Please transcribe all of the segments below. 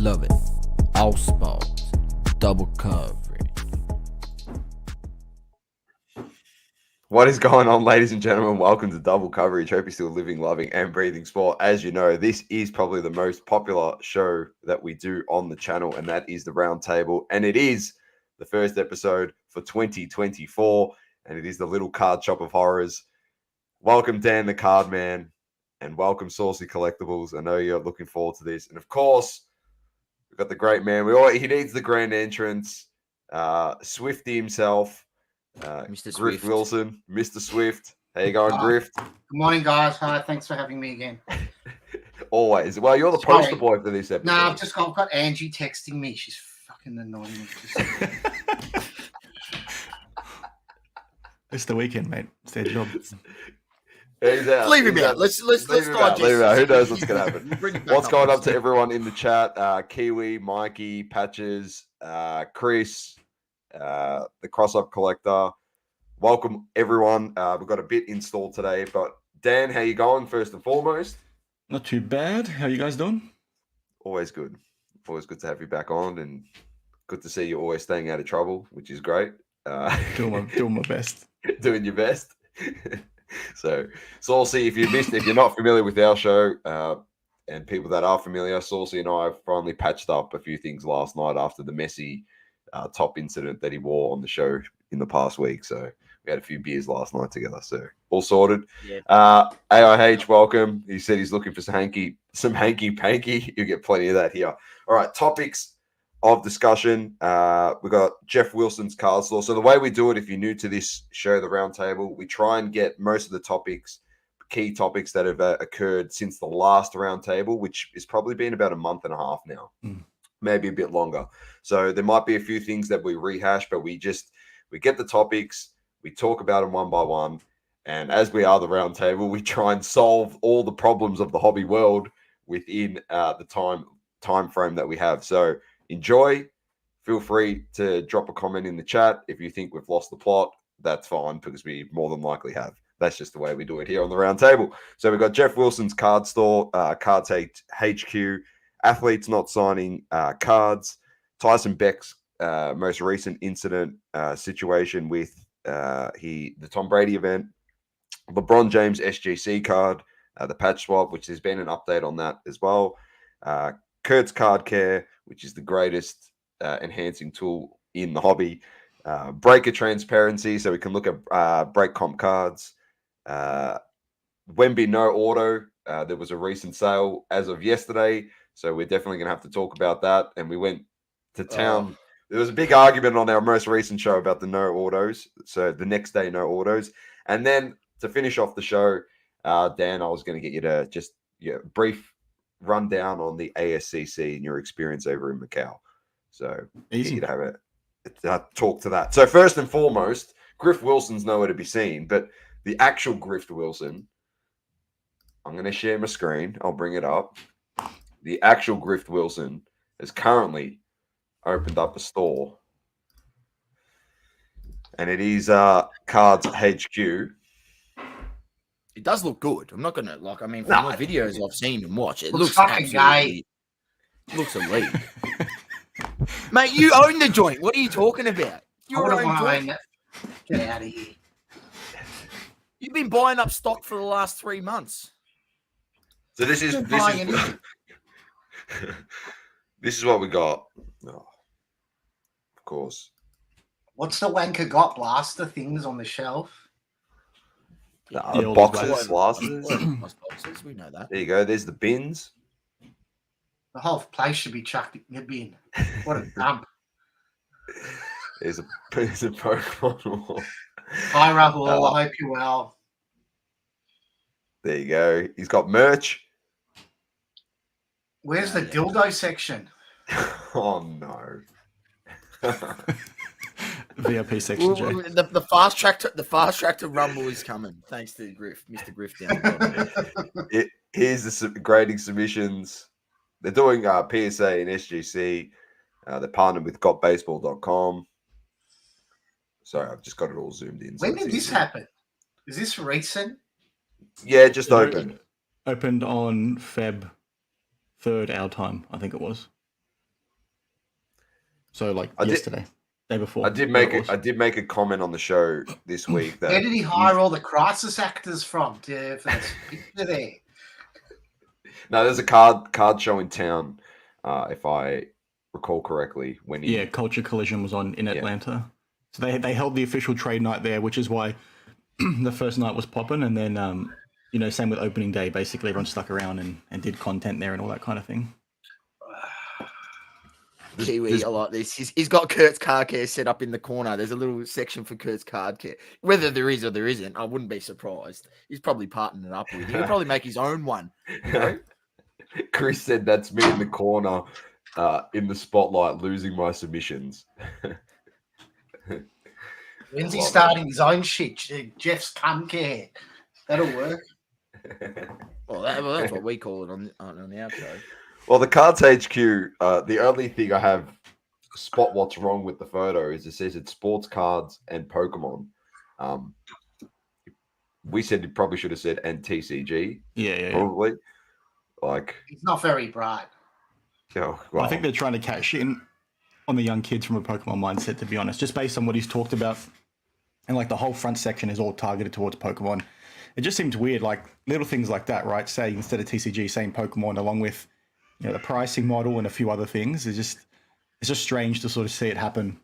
love it. All sports, double coverage. What is going on, ladies and gentlemen? Welcome to Double Coverage. Hope you're still living, loving, and breathing sport. As you know, this is probably the most popular show that we do on the channel, and that is the Roundtable. And it is the first episode for 2024, and it is the little card shop of horrors. Welcome, Dan the Card Man, and welcome, Saucy Collectibles. I know you're looking forward to this. And of course, we've got the great man. He needs the grand entrance. Swifty himself. Mr. Griff Swift. Wilson, Mr. Swift. How you going, Griff? Good morning, guys. Hi, thanks for having me again. Always. Well, you're the poster boy for this episode. No, I've got Angie texting me. She's fucking annoying me. It's the weekend, mate. It's their job. He's out. Leave him out. Let's digest. Leave him out. Who knows what's going to happen? What's going up to everyone in the chat? Kiwi, Mikey, Patches, Chris, the Cross-Up Collector. Welcome, everyone. We've got a bit installed today. But Dan, how you going, first and foremost? Not too bad. How you guys doing? Always good. Always good to have you back on, and good to see you always staying out of trouble, which is great. Doing my best. Doing your best. So Saucy, if you're not familiar with our show, and people that are familiar, Saucy and I finally patched up a few things last night after the messy top incident that he wore on the show in the past week. So we had a few beers last night together. So all sorted. Yeah. AIH, welcome. He said he's looking for some hanky panky. You get plenty of that here. All right, topics of discussion. We got Jeff Wilson's card store. So the way we do it, if you're new to this show, the Roundtable, we try and get most of the key topics that have occurred since the last Roundtable, which has probably been about a month and a half now. Maybe a bit longer. So there might be a few things that we rehash, but we get the topics, we talk about them one by one, and as we are the Roundtable, we try and solve all the problems of the hobby world within the time frame that we have. So enjoy. Feel free to drop a comment in the chat. If you think we've lost the plot, that's fine, because we more than likely have. That's just the way we do it here on the Roundtable. So we've got Jeff Wilson's card store, Cards HQ, Athletes not signing cards, Tyson Beck's most recent incident situation with the Tom Brady event, LeBron James SGC card, the patch swap, which there's been an update on that as well, Kurt's Card Care, which is the greatest enhancing tool in the hobby, breaker transparency, so we can look at break comp cards, Wemby no auto. There was a recent sale as of yesterday, so we're definitely going to have to talk about that. And we went to town. There was a big argument on our most recent show about the no autos. So the next day, no autos. And then to finish off the show, Dan, I was going to get you to just brief rundown on the ASCC and your experience over in Macau. So easy to have a talk to that. So first and foremost, Griff Wilson's nowhere to be seen, but the actual Griff Wilson, I'm going to share my screen. I'll bring it up. The actual Griff Wilson has currently opened up a store, and it is Cards HQ. It does look good. I'm not going to from the videos I've seen and watched, it looks fucking gay. Looks elite. Mate, you own the joint. What are you talking about? Your own joint. Get out of here. You've been buying up stock for the last 3 months. So this is what we got. Oh, of course. What's the wanker got? Blaster things on the shelf. Boxes, blasters. Boxes, we know that. There you go. There's the bins. The whole place should be chucked in the bin. What a dump. There's a Pokemon wall. Hi, Rahul. I hope you're well. There you go. He's got merch. Where's the dildo section? Oh, no. VIP section, Joe. The fast track to Rumble is coming, thanks to Mr. Griff down the Here's the grading submissions. They're doing PSA and SGC. They're partnered with GotBaseball.com. Sorry, I've just got it all zoomed in. When did this happen? Is this recent? Yeah, just opened. Opened on Feb 3rd our time, I think it was. So like I did- yesterday, day before. I did make a comment on the show this week that Where did he hire all the crisis actors from for this picture there? No, there's a card show in town, if I recall correctly. When he Culture Collision was on in Atlanta. So they held the official trade night there, which is why the first night was popping, and then same with opening day. Basically, everyone stuck around and did content there and all that kind of thing. Kiwi, I like this. He's got Kurt's car care set up in the corner. There's a little section for Kurt's card care. Whether there is or there isn't, I wouldn't be surprised. He's probably partnering it up with. He'll probably make his own one. You know? Chris said that's me in the corner, in the spotlight, losing my submissions. When's he starting his own shit? Jeff's cum care. That'll work. Well, that's what we call it on our show. Well, the Cards HQ, the only thing I have spot what's wrong with the photo is it says it's sports cards and Pokemon. We said it probably should have said and TCG. Yeah. Probably. Like, He's not very bright. Well, I think they're trying to cash in on the young kids from a Pokemon mindset, to be honest, just based on what he's talked about. And like the whole front section is all targeted towards Pokemon. It just seems weird, like little things like that, right? Say instead of TCG, saying Pokemon along with the pricing model and a few other things. It's just strange to sort of see it happen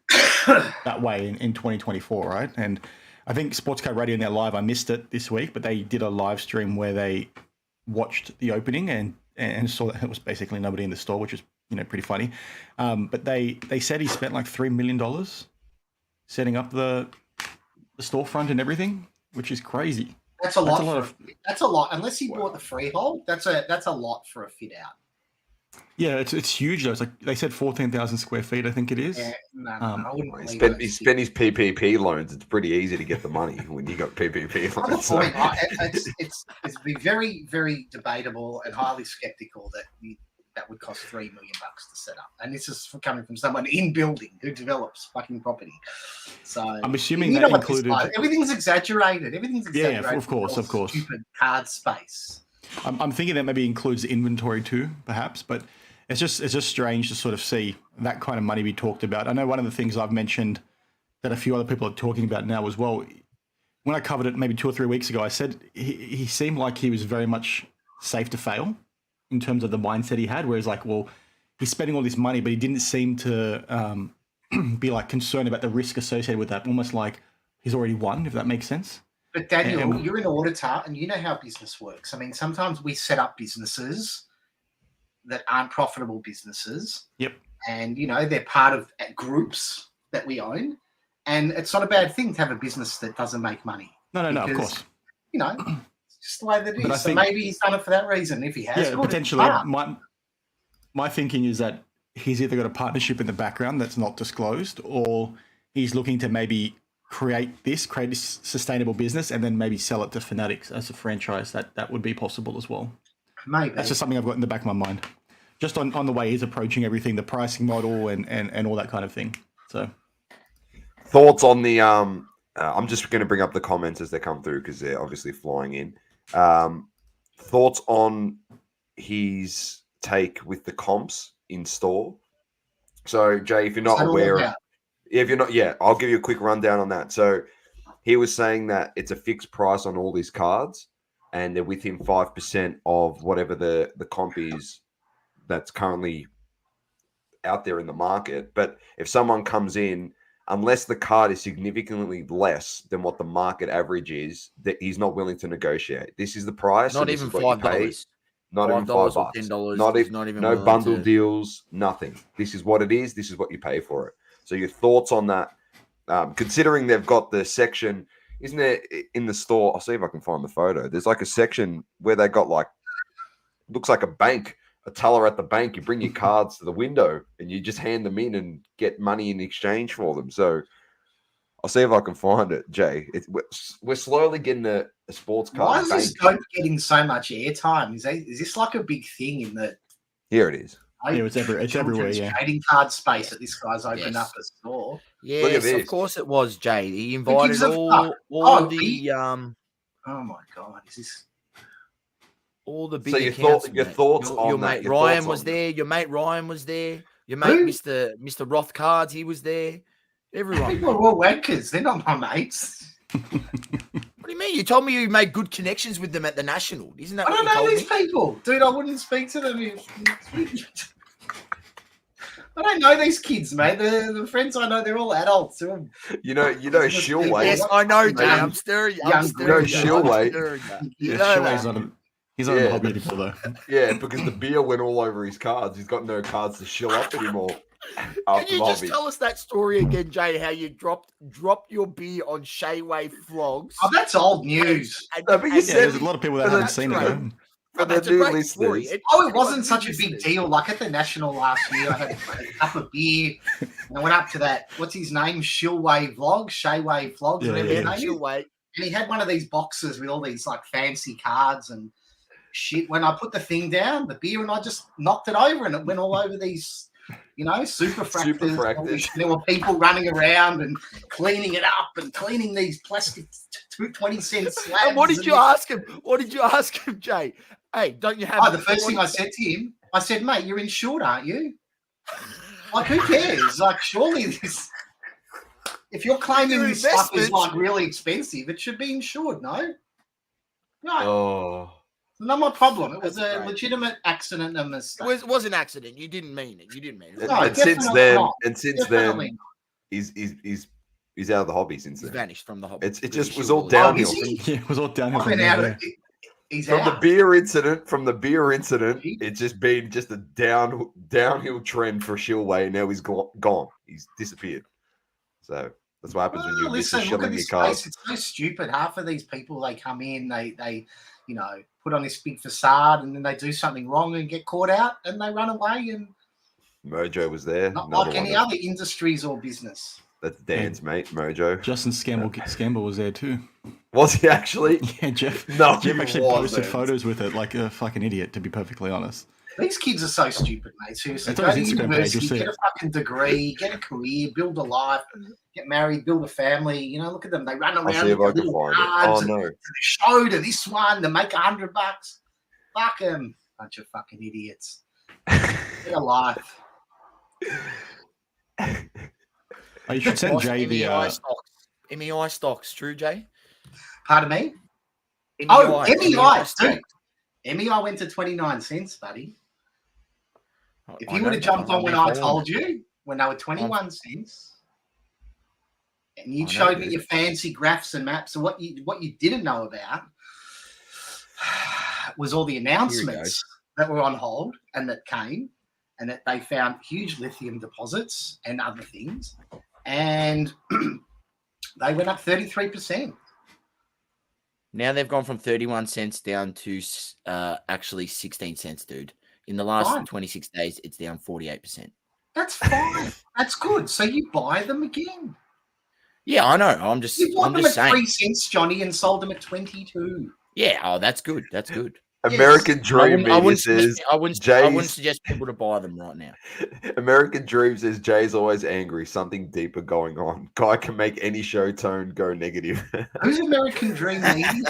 that way in 2024, right? And I think Sports Card Radio in their live, I missed it this week, but they did a live stream where they watched the opening and saw that it was basically nobody in the store, which is pretty funny. But they said he spent like $3 million setting up the storefront and everything, which is crazy. That's a lot. That's a lot. Unless he bought the freehold, that's a lot for a fit out. Yeah, it's huge though. It's like they said 14,000 square feet, I think it is. Yeah, no, I wouldn't he believe spent his PPP loans. It's pretty easy to get the money when you got PPP loans. So. It's be very, very debatable and highly skeptical that would cost $3 million to set up. And this is coming from someone in building who develops fucking property. So I'm assuming that included. Everything's exaggerated. Yeah, of course. Stupid card space. I'm thinking that maybe includes inventory too, perhaps, but it's just strange to sort of see that kind of money be talked about. I know one of the things I've mentioned that a few other people are talking about now as well. When I covered it maybe 2 or 3 weeks ago, I said he seemed like he was very much safe to fail in terms of the mindset he had, whereas like, well, he's spending all this money, but he didn't seem to be like concerned about the risk associated with that, almost like he's already won, if that makes sense. But Daniel, you're an auditor and you know how business works. I mean, sometimes we set up businesses that aren't profitable businesses. Yep. And, they're part of groups that we own. And it's not a bad thing to have a business that doesn't make money. No, of course. It's just the way that it is. So maybe he's done it for that reason. If he has, potentially. My thinking is that he's either got a partnership in the background that's not disclosed, or he's looking to maybe create this sustainable business and then maybe sell it to Fanatics as a franchise. That would be possible as well. Maybe. That's just something I've got in the back of my mind. Just on the way he's approaching everything, the pricing model and all that kind of thing. So thoughts on the I'm just going to bring up the comments as they come through because they're obviously flying in. Thoughts on his take with the comps in store. So Jay, if you're not aware, I'll give you a quick rundown on that. So he was saying that it's a fixed price on all these cards, and they're within 5% of whatever the comp is that's currently out there in the market. But if someone comes in, unless the card is significantly less than what the market average is, that he's not willing to negotiate. This is the price. Not even $5. Not even $5 or $10. Not even no bundle deals. Nothing. This is what it is. This is what you pay for it. So your thoughts on that? Considering they've got the section, isn't there in the store? I'll see if I can find the photo. There's like a section where they got like, looks like a bank, a teller at the bank. You bring your cards to the window and you just hand them in and get money in exchange for them. So I'll see if I can find it, Jay. We're slowly getting a sports card. Why is this getting so much airtime? Is this like a big thing in the? Here it is. Yeah, it's everywhere. Yeah, trading card space that this guy's opened up a store. Yes, of course it was, Jay. He invited all the Oh my God, is this? All the big so your thoughts your on mate that, Ryan was there. Your mate Ryan was there. Your mate, Mr. Roth Cards, he was there. Everyone. People are all wankers. They're not my mates. What do you mean? You told me you made good connections with them at the National. Isn't that I what don't you know told these me? people. Dude, I wouldn't speak to them if... I don't know these kids, mate. The friends I know, they're all adults. They're all... You know, Shilway. Yes, I know, Jay. Young- I'm stirring you. young I'm stirring you. Shilway. I'm stirring you. Yeah, You know Shilway's that. he's not in the hobby anymore, though. Yeah, because the beer went all over his cards. He's got no cards to shill up anymore. Can After you the just hobby. tell us that story again, Jay? How you dropped your beer on Shayway Vlogs? Oh, that's old news. No, but you Yeah, said there's a lot of people that But haven't that's seen it, right. though. for the That's a new great story. listeners. Oh, it wasn't such a big deal. Like at the National last year, I had a cup of beer. And I went up to that, what's his name? Shayway Vlogs, Yeah, whatever his yeah. name is. Shayway. And he had one of these boxes with all these like fancy cards and shit. When I put the thing down, the beer, and I just knocked it over and it went all over these, superfractors. All these- There were people running around and cleaning it up and cleaning these plastic 20-cent slabs. And what did you ask him? What did you ask him, Jay? Hey, don't you have? Oh, the first thing I said to him, I said, mate, you're insured, aren't you? Like, who cares? Like, surely this... If you're claiming Your this stuff is investment- like really expensive, it should be insured, no? No, Oh, not my problem. It was That's a great. legitimate accident and mistake. It was an accident. You didn't mean it. and, No, and since definitely then, not. he's Definitely out of the hobby since He's then. vanished from the hobby. It Pretty just was sure all it downhill. Oh, is he? Yeah, it was all downhill I've from been there. out Yeah. of it. He's From out. the beer incident, it's just been just a downhill trend for Shilway. Now he's gone. He's disappeared. So that's what happens when you miss a Listen, look shilling at your this cards. place. It's so stupid. Half of these people, they come in, they put on this big facade, and then they do something wrong and get caught out, and they run away, and Mojo was there. not another like any one. other industries or business. That's Dan's mate, Mojo. Justin Scamble was there too. Was he actually? Yeah, Jeff. No, Jeff he actually wasn't. posted photos with it like a fucking idiot, to be perfectly honest. These kids are so stupid, mate. Seriously, It's go on to his Instagram page, university, you'll see get it. a fucking degree, get a career, build a life, get married, build a family. Look at them. They run I'll around see if I with can little find it. Oh cards no. to the show to this one to make $100. Fuck them. Bunch of fucking idiots. Get a life. Oh, you should send Lost Jay the. MEI stocks. MEI stocks. True, Jay? Pardon me? MEI, Oh, MEI, stocks. dude. MEI went to 29 cents, buddy. If I you would have know, jumped I'm on when before I told you, when they were 21 cents, and you I know, showed me dude. your fancy graphs and maps, and what you didn't know about was all the announcements that were on hold and that came, and that they found huge lithium deposits and other things, and they went up 33%. Now they've gone from 31 cents down to actually 16 cents, dude. In the last Fine. 26 days, it's down 48%. That's fine. That's good. So you buy them again. Yeah, I know. I'm just You bought them at saying. 3 cents, Johnny, and sold them at 22. Yeah, oh, that's good. That's good. American Dream I Media wouldn't says I wouldn't Jay's suggest people to buy them right now. American Dream says Jay's always angry. Something deeper going on. Guy can make any show tone go negative. Who's American Dream Media?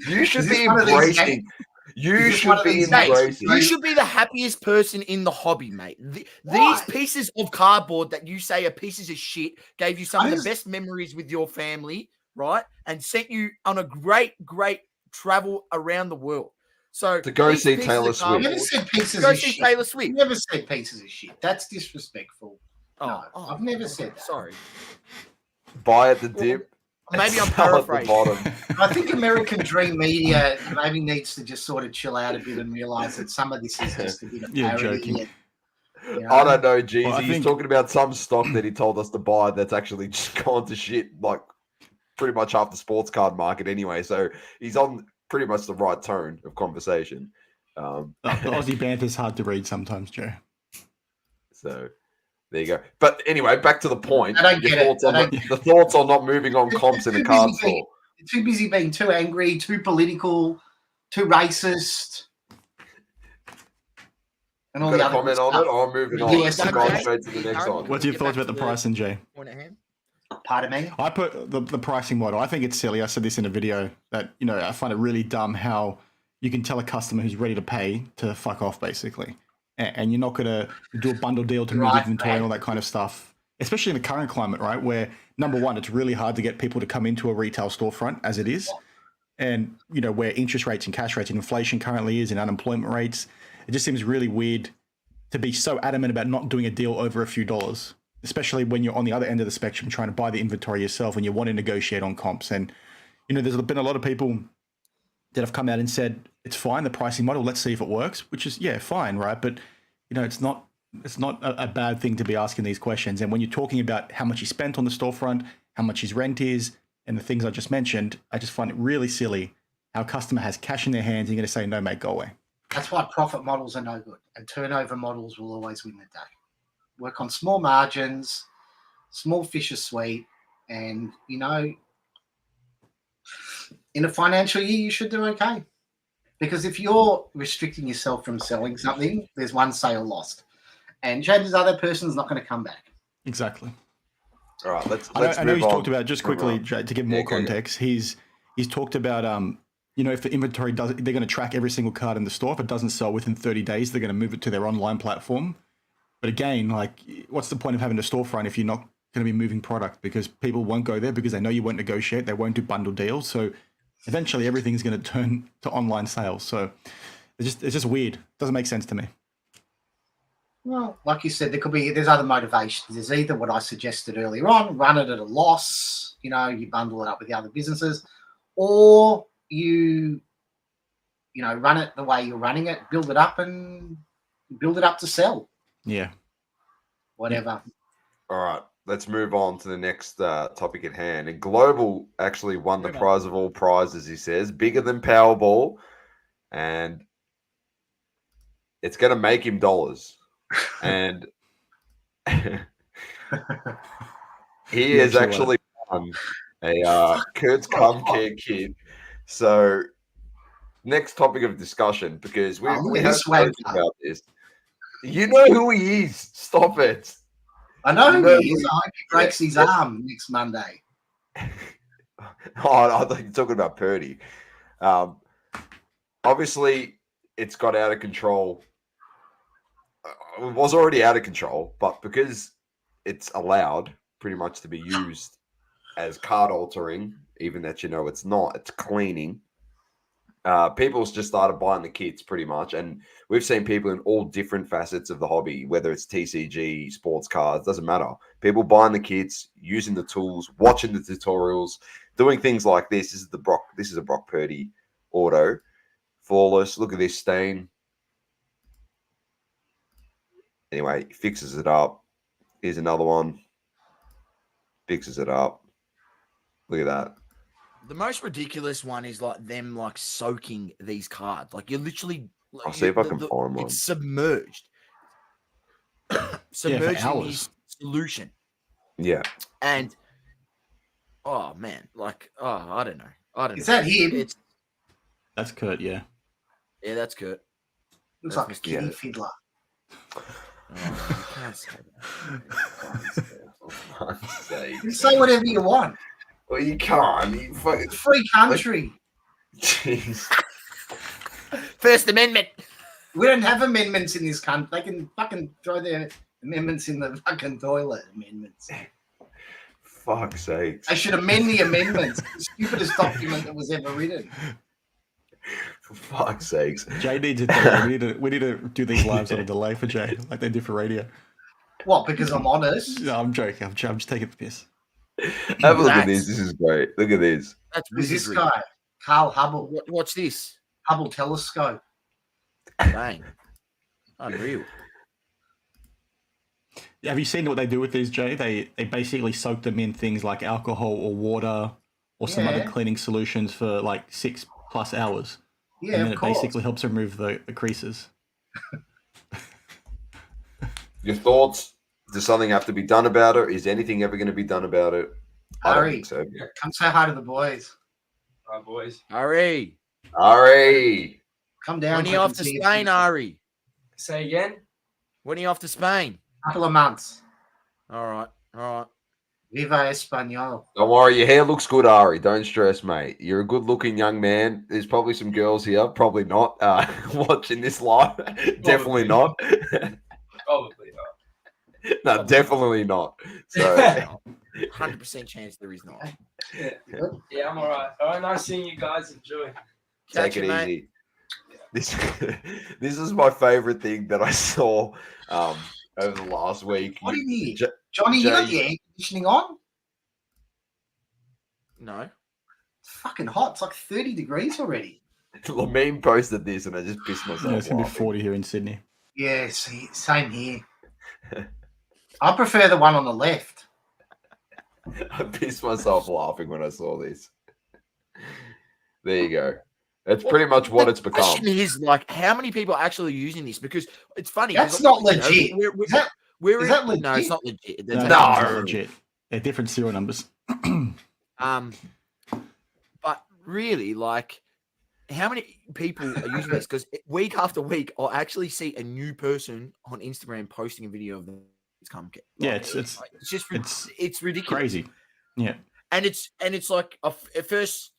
You should Is this be one of these embracing. gangs? You Is this should one of be these gangs? embracing. You should be the happiest person in the hobby, mate. These Why? pieces of cardboard that you say are pieces of shit gave you some I of the just- best memories with your family, right? And sent you on a great travel around the world. So To go these see pieces Taylor of Swift. I cardboard- never said pieces Go of see shit. Taylor I Swift. never said pieces of shit. That's disrespectful. No, I've never said that. Sorry. Buy at the dip. and Maybe I'm sell at the paraphrasing. bottom. I think American Dream Media maybe needs to just sort of chill out a bit and realise that some of this is just a bit of You're parody. joking. And, I don't know, Jeezy. Well, I He's think- talking about some stock that he told us to buy that's actually just gone to shit, like pretty much half the sports card market anyway. So he's on pretty much the right tone of conversation. The Aussie banter's hard to read sometimes, Joe. So there you go. But anyway, back to the point. I don't Your get it. thoughts on I don't the thoughts on not moving on comps in a Too card busy being- store. Too busy being too angry, too political, too racist. And all Got the a other comment good on stuff. it? Or I'm moving on. Yes, We're I'm going okay. straight to the next one. What's your Get thoughts back about the to pricing, Jay? point at hand. Pardon me? I put the pricing model. I think it's silly. I said this in a video that, I find it really dumb how you can tell a customer who's ready to pay to fuck off, basically. and you're not going to do a bundle deal to move Right, inventory and all right. that kind of stuff, especially in the current climate, right? Where number one, it's really hard to get people to come into a retail storefront as it is. And, you know, where interest rates and cash rates and inflation currently is and unemployment rates, it just seems really weird to be so adamant about not doing a deal over a few dollars, especially when you're on the other end of the spectrum trying to buy the inventory yourself and you want to negotiate on comps. And, you know, there's been a lot of people that have come out and said, it's fine, the pricing model, let's see if it works, which is, yeah, fine, right? But, you know, it's not a bad thing to be asking these questions. And when you're talking about how much he spent on the storefront, how much his rent is, and the things I just mentioned, I just find it really silly how a customer has cash in their hands and you're going to say, no, mate, go away. That's why profit models are no good, and turnover models will always win the day. Work on small margins, small fish are sweet, and, you know, in a financial year, you should do okay. Because if you're restricting yourself from selling something, there's one sale lost. And chances are that person's not going to come back. Exactly. All right, let's I know move he's on. talked about, just quickly, Move on. Jay, to give more context, he's talked about, you know, if the inventory they're going to track every single card in the store. If it doesn't sell within 30 days, they're going to move it to their online platform. But again, like, what's the point of having a storefront if you're not going to be moving product? Because people won't go there because they know you won't negotiate. They won't do bundle deals. So eventually everything's going to turn to online sales. So it's just weird. Doesn't make sense to me. Well, like you said, there's other motivations. There's either what I suggested earlier on, run it at a loss, you know, you bundle it up with the other businesses, or you know, run it the way you're running it, build it up to sell. Yeah. Whatever. All right, let's move on to the next topic at hand. And Global actually won the prize of all prizes, he says, bigger than Powerball, and it's going to make him dollars. And he has actually won a Kurt's Cum Care kit. So, next topic of discussion, because we have spoken about this. You know who he is. Stop it. I know who he is. I hope he breaks his arm next Monday. I thought you were talking about Purdy. Obviously, it's got out of control. It was already out of control, but because it's allowed pretty much to be used as card altering, even that, you know, it's not, it's cleaning. People's just started buying the kits pretty much, and we've seen people in all different facets of the hobby, whether it's TCG, sports cards, doesn't matter. People buying the kits, using the tools, watching the tutorials, doing things like this. This is a Brock Purdy auto, flawless. Look at this stain. Anyway, he fixes it up. Here's another one. Fixes it up. Look at that. The most ridiculous one is like them like soaking these cards. Like you're literally. Like, I'll see if I can find one. It's submerged. Submerging his solution. Yeah. And oh man, like I don't know. Is that him? That's Kurt, yeah. Yeah, that's Kurt. Looks like a kitty fiddler. Oh, you can't say that. You say whatever you want. Well, you can't. It's a free country. Jeez. First Amendment. We don't have amendments in this country. They can fucking throw their amendments in the fucking toilet. Amendments. Fuck's sake. They should amend the amendments. The stupidest document that was ever written. For fuck's sakes. Jay needs it. We need to do these lives on a delay for Jay, like they do for radio. What? Because I'm honest. No, I'm joking. I'm just taking the piss. Have a look at this. This is great. Look at this. Who's this guy? Carl Hubble. Watch this. Hubble telescope. Bang. Unreal. Have you seen what they do with these, Jay? They basically soak them in things like alcohol or water or some other cleaning solutions for like 6+ hours. Yeah, and then it basically helps remove the creases. Your thoughts? Does something have to be done about it? Is anything ever going to be done about it? I don't think so. Come say hi to the boys. Hi, boys. Ari. Come down. When are you off to Spain, Ari? Say again? When are you off to Spain? Couple of months. All right. Viva Espanol. Don't worry, your hair looks good, Ari. Don't stress, mate. You're a good-looking young man. There's probably some girls here, probably not, watching this live. Definitely not. Probably not. No, definitely not. So, 100% chance there is not. Yeah, I'm all right. All right, nice seeing you guys. Enjoy. take Catch it you, mate. easy. This is my favorite thing that I saw over the last week. What do you need? J- Johnny, you got Jay- the air conditioning on? No. It's fucking hot. It's like 30 degrees already. Lamine posted this, and I just pissed myself. Yeah, it's gonna be laughing. 40 here in Sydney. Yeah, see, same here. I prefer the one on the left. I pissed myself laughing when I saw this. There you go. That's pretty much what The it's become. question is, like, how many people are actually using this? Because it's funny. That's 'cause, not you know, legit. we're Is that no, legit? it's not legit. No, That's it's actually not true. legit. They're different serial numbers. But really, like, how many people are using this? Because week after week, I'll actually see a new person on Instagram posting a video of them. Yeah, it's just it's ridiculous. crazy. Yeah. And it's like at first,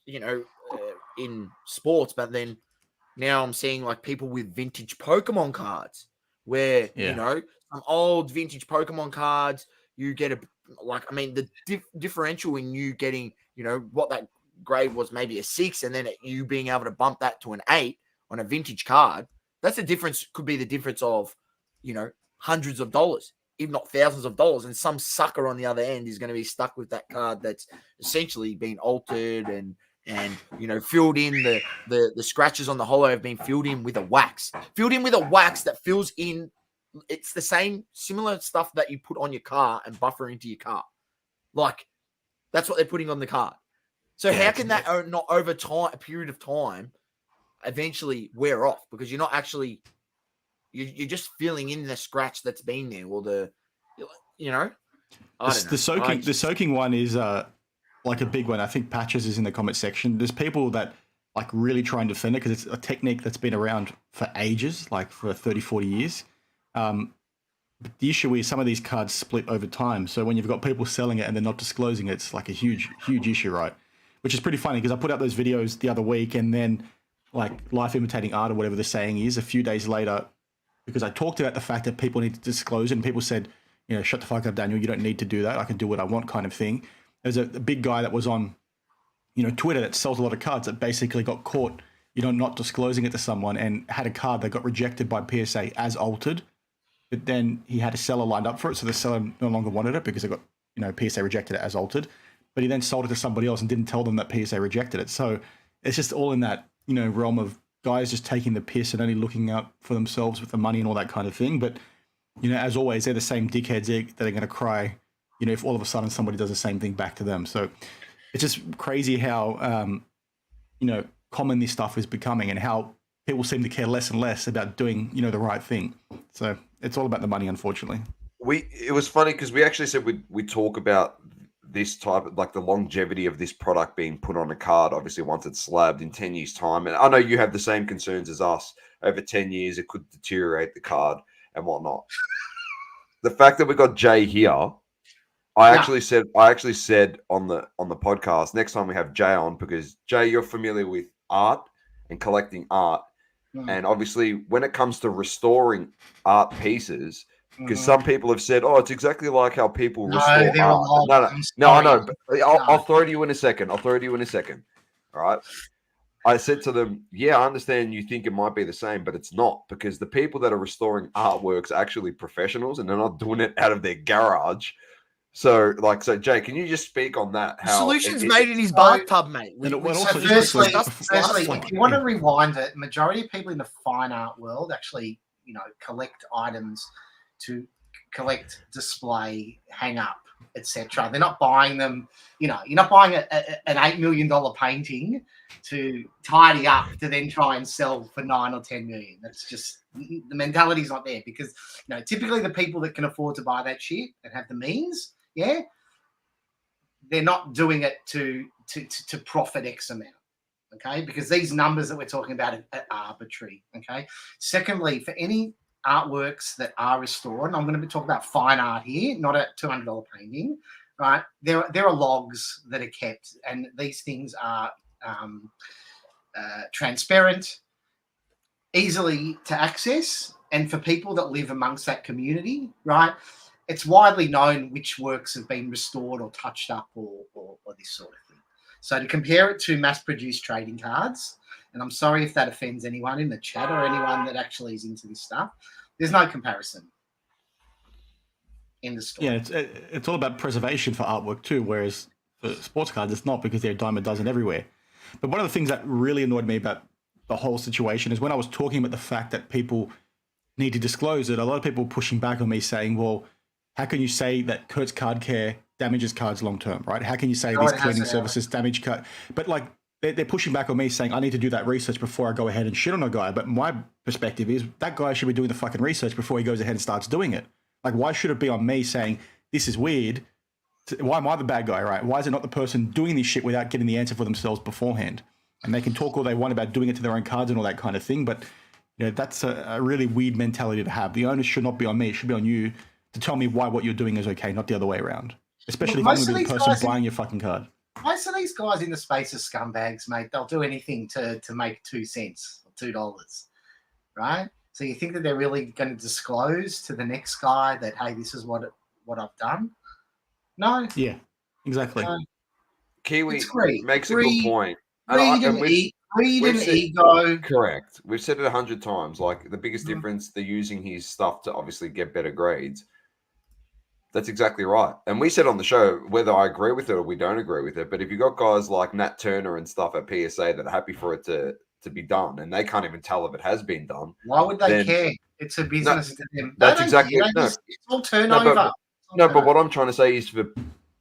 in sports, but then now I'm seeing like people with vintage Pokemon cards, where Yeah. some old vintage Pokemon cards, you get the differential in you getting what that grade was, maybe a 6, and then you being able to bump that to an 8 on a vintage card. That's the difference. Could be the difference of hundreds of dollars, if not thousands of dollars, and some sucker on the other end is going to be stuck with that card that's essentially been altered and filled in the scratches on the hollow have been filled in with a wax that fills in. It's the same similar stuff that you put on your car and buffer into your car. Like, that's what they're putting on the card. So how can that not over a period of time eventually wear off? Because you're not actually you're just filling in the scratch that's been there, or I don't know. The soaking one is like a big one. I think Patches is in the comment section. There's people that like really try and defend it because it's a technique that's been around for ages, like for 30, 40 years. But the issue is some of these cards split over time. So when you've got people selling it and they're not disclosing it, it's like a huge, huge issue, right? Which is pretty funny because I put out those videos the other week, and then like life imitating art or whatever the saying is, a few days later, because I talked about the fact that people need to disclose it, and people said, shut the fuck up, Daniel, you don't need to do that. I can do what I want, kind of thing. There's a big guy that was on, Twitter that sells a lot of cards that basically got caught, not disclosing it to someone, and had a card that got rejected by PSA as altered. But then he had a seller lined up for it, so the seller no longer wanted it because it got, PSA rejected it as altered. But he then sold it to somebody else and didn't tell them that PSA rejected it. So it's just all in that, realm of guys just taking the piss and only looking out for themselves with the money and all that kind of thing. But, as always, they're the same dickheads that are going to cry, if all of a sudden somebody does the same thing back to them. So it's just crazy how, common this stuff is becoming and how people seem to care less and less about doing, the right thing. So it's all about the money, unfortunately. It was funny because we actually said we talk about this type of, like, the longevity of this product being put on a card, obviously once it's slabbed in 10 years time. And I know you have the same concerns as us. Over 10 years, it could deteriorate the card and whatnot. The fact that we got Jay here, I actually said on the podcast, next time we have Jay on, because Jay, you're familiar with art and collecting art. And obviously when it comes to restoring art pieces, because some people have said, it's exactly like how people restore art. No, I know. But I'll throw to you in a second. All right. I said to them, I understand you think it might be the same, but it's not, because the people that are restoring artworks are actually professionals and they're not doing it out of their garage. So Jay, can you just speak on that? The solution's made in his bathtub, mate. Firstly, if you want to rewind it, majority of people in the fine art world actually, collect items to collect, display, hang up, etc. They're not buying them. You're not buying an $8 million painting to tidy up to then try and sell for 9 or 10 million. That's just, the mentality's not there, because typically the people that can afford to buy that shit and have the means, they're not doing it to profit X amount. Okay, because these numbers that we're talking about are arbitrary. Okay. Secondly, for any artworks that are restored, and I'm going to be talking about fine art here, not a $200 painting. right? There are logs that are kept, and these things are transparent, easily to access, and for people that live amongst that community, right? It's widely known which works have been restored or touched up or this sort of thing. So to compare it to mass-produced trading cards, and I'm sorry if that offends anyone in the chat or anyone that actually is into this stuff, there's no comparison in the story. Yeah, it's all about preservation for artwork too, whereas for sports cards, it's not, because they're a dime a dozen everywhere. But one of the things that really annoyed me about the whole situation is when I was talking about the fact that people need to disclose it, a lot of people pushing back on me saying, well, how can you say that Kurt's Card Care damages cards long term, right? How can you say these cleaning services damage card? But like they're pushing back on me saying I need to do that research before I go ahead and shit on a guy. But my perspective is that guy should be doing the fucking research before he goes ahead and starts doing it. Like, why should it be on me saying this is weird? Why am I the bad guy, right? Why is it not the person doing this shit without getting the answer for themselves beforehand? And they can talk all they want about doing it to their own cards and all that kind of thing, but you know, that's a really weird mentality to have. The onus should not be on me; it should be on you to tell me why what you're doing is okay, not the other way around. Especially if I'm going to be the person buying your fucking card. Most of these guys in the space are scumbags, mate. They'll do anything to make 2 cents or $2, right? So you think that they're really going to disclose to the next guy that, hey, this is what I've done? No. Yeah, exactly. Kiwi makes a good point. Greed and ego. Correct. We've said it 100 times. Like, the biggest difference, they're using his stuff to obviously get better grades. That's exactly right. And we said on the show, whether I agree with it or we don't agree with it, but if you got guys like Nat Turner and stuff at PSA that are happy for it to be done, and they can't even tell if it has been done. Why would they care? It's a business to them. That's exactly it. It's all turnover. But what I'm trying to say is for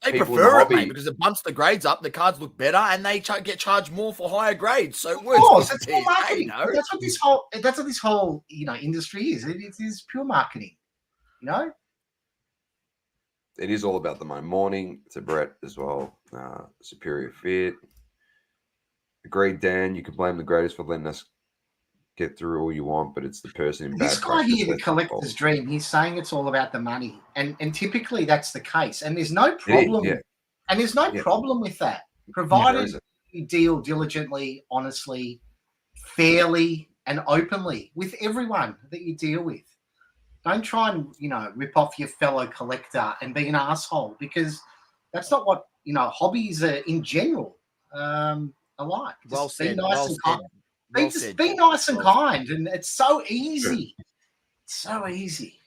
they people prefer in the it, mate, because it bumps the grades up, the cards look better, and they get charged more for higher grades. So it works. Of course, it's all marketing. No? That's what this whole industry is. It is pure marketing. It is all about the money. Morning to Brett as well. Superior fit. Agreed, Dan. You can blame the graders for letting us get through all you want, but it's the person in bad This guy practice here, the collector's dream, he's saying it's all about the money. And typically that's the case. And there's no problem. And there's no problem with that. Provided you deal diligently, honestly, fairly, and openly with everyone that you deal with. Don't try and, rip off your fellow collector and be an asshole, because that's not what, hobbies are in general alike. Just be nice and kind. Be nice and kind. And it's so easy. It's so easy.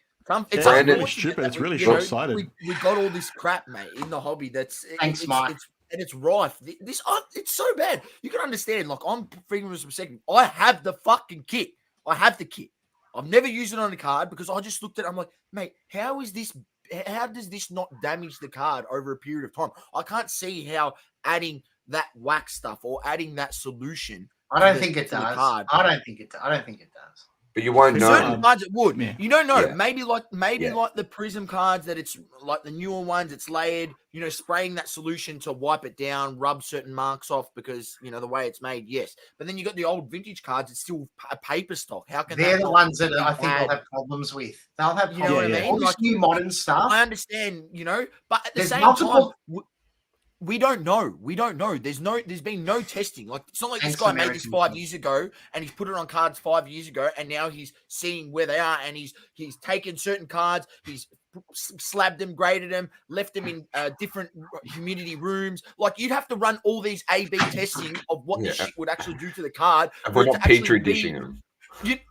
It's stupid. It's really short-sighted. We got all this crap, mate, in the hobby. Thanks, Mike. And it's rife. It's so bad. You can understand. Like, I'm freaking for a second. I have the fucking kit. I have the kit. I've never used it on a card because I just looked at it. I'm like, mate, how does this not damage the card over a period of time? I can't see how adding that wax stuff or adding that solution. I don't think it does. I don't think it does. But you won't know. Certain cards it would. Yeah. You don't know. Yeah. Maybe like the Prism cards, that it's like the newer ones, it's layered, spraying that solution to wipe it down, rub certain marks off because, the way it's made, yes. But then you got the old vintage cards, it's still a paper stock. How can they're the ones that I think they'll have problems with. They'll have problems. You know what I mean? All this new modern stuff. I understand, but at the same time, we don't know. There's been no testing. Like, it's not like this guy made this 5 years ago and he's put it on cards 5 years ago and now he's seeing where they are and he's taken certain cards, he's slabbed them, graded them, left them in different humidity rooms. Like, you'd have to run all these A/B testing of what this shit would actually do to the card. And we're not petri dishing them.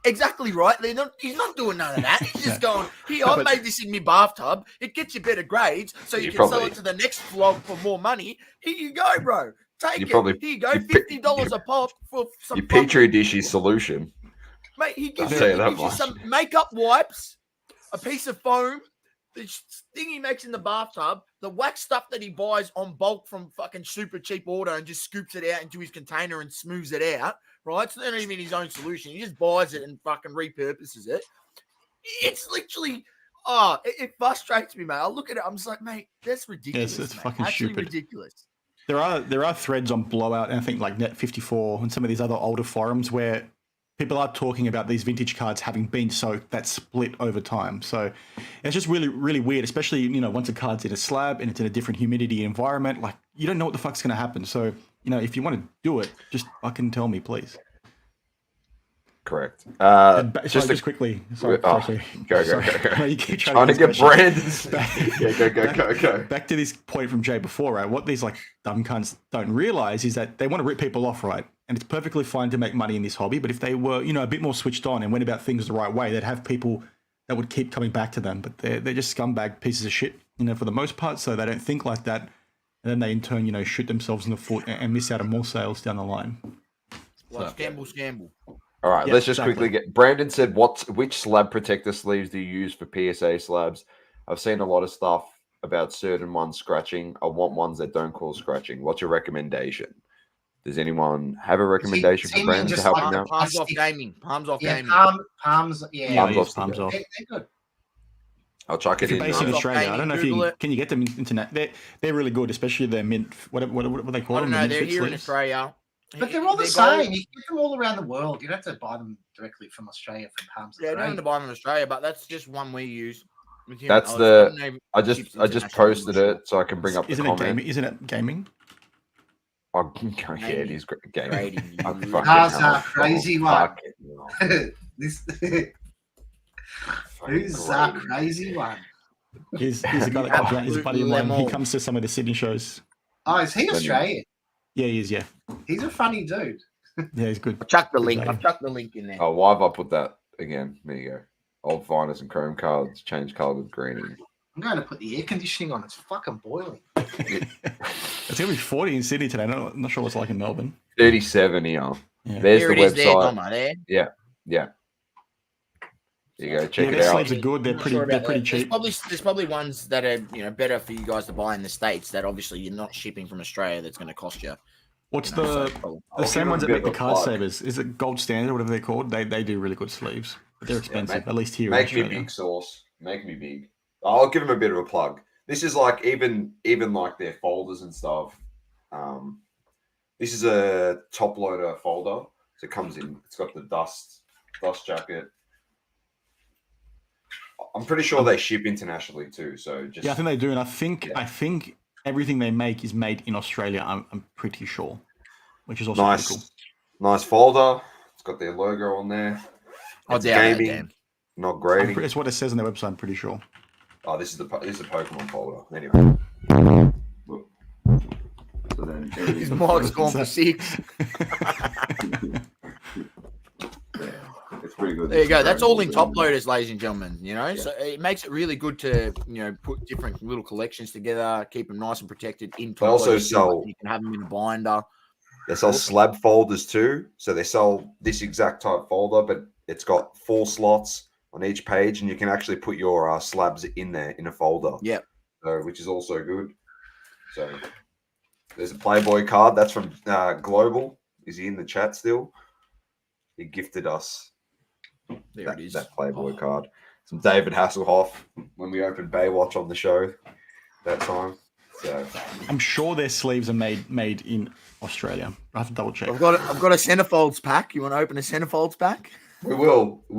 Exactly right. He's not doing none of that. He's just going, here, I've made this in my bathtub. It gets you better grades, so you can sell it to the next vlog for more money. Here you go, bro. Take it. Here you go, $50 a pop for some your petri dishy solution. Mate, he gives you some makeup wipes, a piece of foam, the thing he makes in the bathtub, the wax stuff that he buys on bulk from fucking super cheap auto and just scoops it out into his container and smooths it out. Right, it's not even his own solution. He just buys it and fucking repurposes it. It's literally, it frustrates me, mate. I look at it, I'm just like, mate, that's ridiculous. Yes, it's mate. fucking Actually stupid. Ridiculous. There are threads on Blowout and I think like Net54 and some of these other older forums where people are talking about these vintage cards having been soaked that split over time. So it's just really, really weird, especially, you know, once a card's in a slab and it's in a different humidity environment, like you don't know what the fuck's going to happen. So, you know, if you want to do it, just fucking tell me, please. Correct. Just quickly. Sorry. Go. No, you keep trying to get Brandon's. Go. Back to this point from Jay before, right? What these like dumb cunts don't realize is that they want to rip people off, right? And it's perfectly fine to make money in this hobby, but if they were, you know, a bit more switched on and went about things the right way, they'd have people that would keep coming back to them. But they're just scumbag pieces of shit, you know, for the most part. So they don't think like that, and then they in turn, you know, shoot themselves in the foot and miss out on more sales down the line. Well, scamble. All right, Yeah, let's just exactly. quickly get. Brandon said, which slab protector sleeves do you use for PSA slabs? I've seen a lot of stuff about certain ones scratching. I want ones that don't cause scratching. What's your recommendation? Does anyone have a recommendation for Brandon to just help like him the out? Palms off plastic- gaming. Palms off Yeah, gaming. palms. Yeah, Palms off. Palms off. they're good. I'll chuck If it you're in. based in Palms off Australia, I don't know if Google you it. can you get them internet. They're really good, especially the mint. What they call I them? don't The know. mint They're fit here in sleeves? Australia. But they're all the same. You get them all around the world. You don't have to buy them directly from Australia from Palms. Yeah, I don't have to buy them in Australia, but that's just one we use. with him. That's I the- don't know if I it just ships posted internationally, I'm not it so I can bring up the Isn't it comment. gaming? Isn't it gaming? Oh, yeah, it is gaming. Trading, I you fucking Cars hell. are crazy Oh, one. fucking hell. This Fucking who's that great. crazy one? He's a guy that comes around. He's a buddy of mine. He Absolutely comes to some of the Sydney shows. Oh, is he Australian? Yeah, he is. Yeah, He's a funny dude. yeah, he's good. I've chucked the Good link. guy. I've chucked the link in there. Oh, why have I put that again? There you go. Old finest and chrome cards, change colour with green. I'm going to put the air conditioning on. It's fucking boiling. It's gonna be 40 in Sydney today. I'm not sure what's like in Melbourne. 37 here. Yeah. There's There the it is. There, website. Doma, there. Yeah. There you go. Check Yeah, it their out. sleeves are good. They're Not pretty. sure They're about pretty that. cheap. There's probably ones that are better for you guys to buy in the States that obviously you're not shipping from Australia. That's going to cost you. What's you know, the so probably- I'll same give ones them that a make bit the of a card plug. savers? Is it Gold Standard, whatever they're called? They do really good sleeves, but they're expensive. make- at least here in Make me Australia. big, Sauce. Make me big. I'll give them a bit of a plug. This is like even like their folders and stuff. This is a top loader folder. So it comes in. It's got the dust jacket. I'm pretty sure they ship internationally too. So just Yeah, I think they do, and I think everything they make is made in Australia. I'm pretty sure, which is also pretty cool. nice folder. It's got their logo on there. Oh, It's damn, gaming, damn. not grading. It's what it says on their website. I'm pretty sure. Oh, this is the Pokemon folder. Anyway. Look. So then His mog's gone for 6. it's pretty good. There you go. That's all in top loaders, ladies and gentlemen. So it makes it really good to put different little collections together, keep them nice and protected in top also loaders. sell- You can have them in a binder. They sell slab folders too. So they sell this exact type folder, but it's got 4 slots on each page, and you can actually put your slabs in there in a folder. Yeah. So, which is also good. So there's a Playboy card. That's from Global. Is he in the chat still? He gifted us There that, it is. that Playboy card. Some David Hasselhoff when we opened Baywatch on the show that time. So I'm sure their sleeves are made in Australia. I have to double check. I've got a centerfolds pack. You want to open a centerfolds pack? we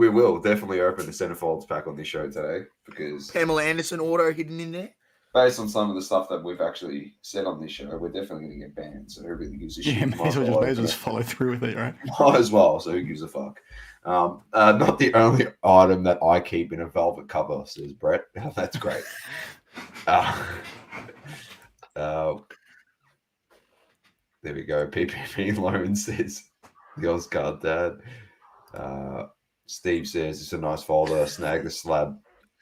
will definitely open the centerfolds pack on this show today because Pamela Anderson auto hidden in there. based on some of the stuff that we've actually said on this show, we're definitely going to get banned. So who really gives a shit? Yeah, may as well just follow through with it, right? Might as well. So who gives a fuck? Not the only item that I keep in a velvet cover, says Brett. That's great. There we go. PPP loan says the Oscar dad. Steve says it's a nice folder. Snag the slab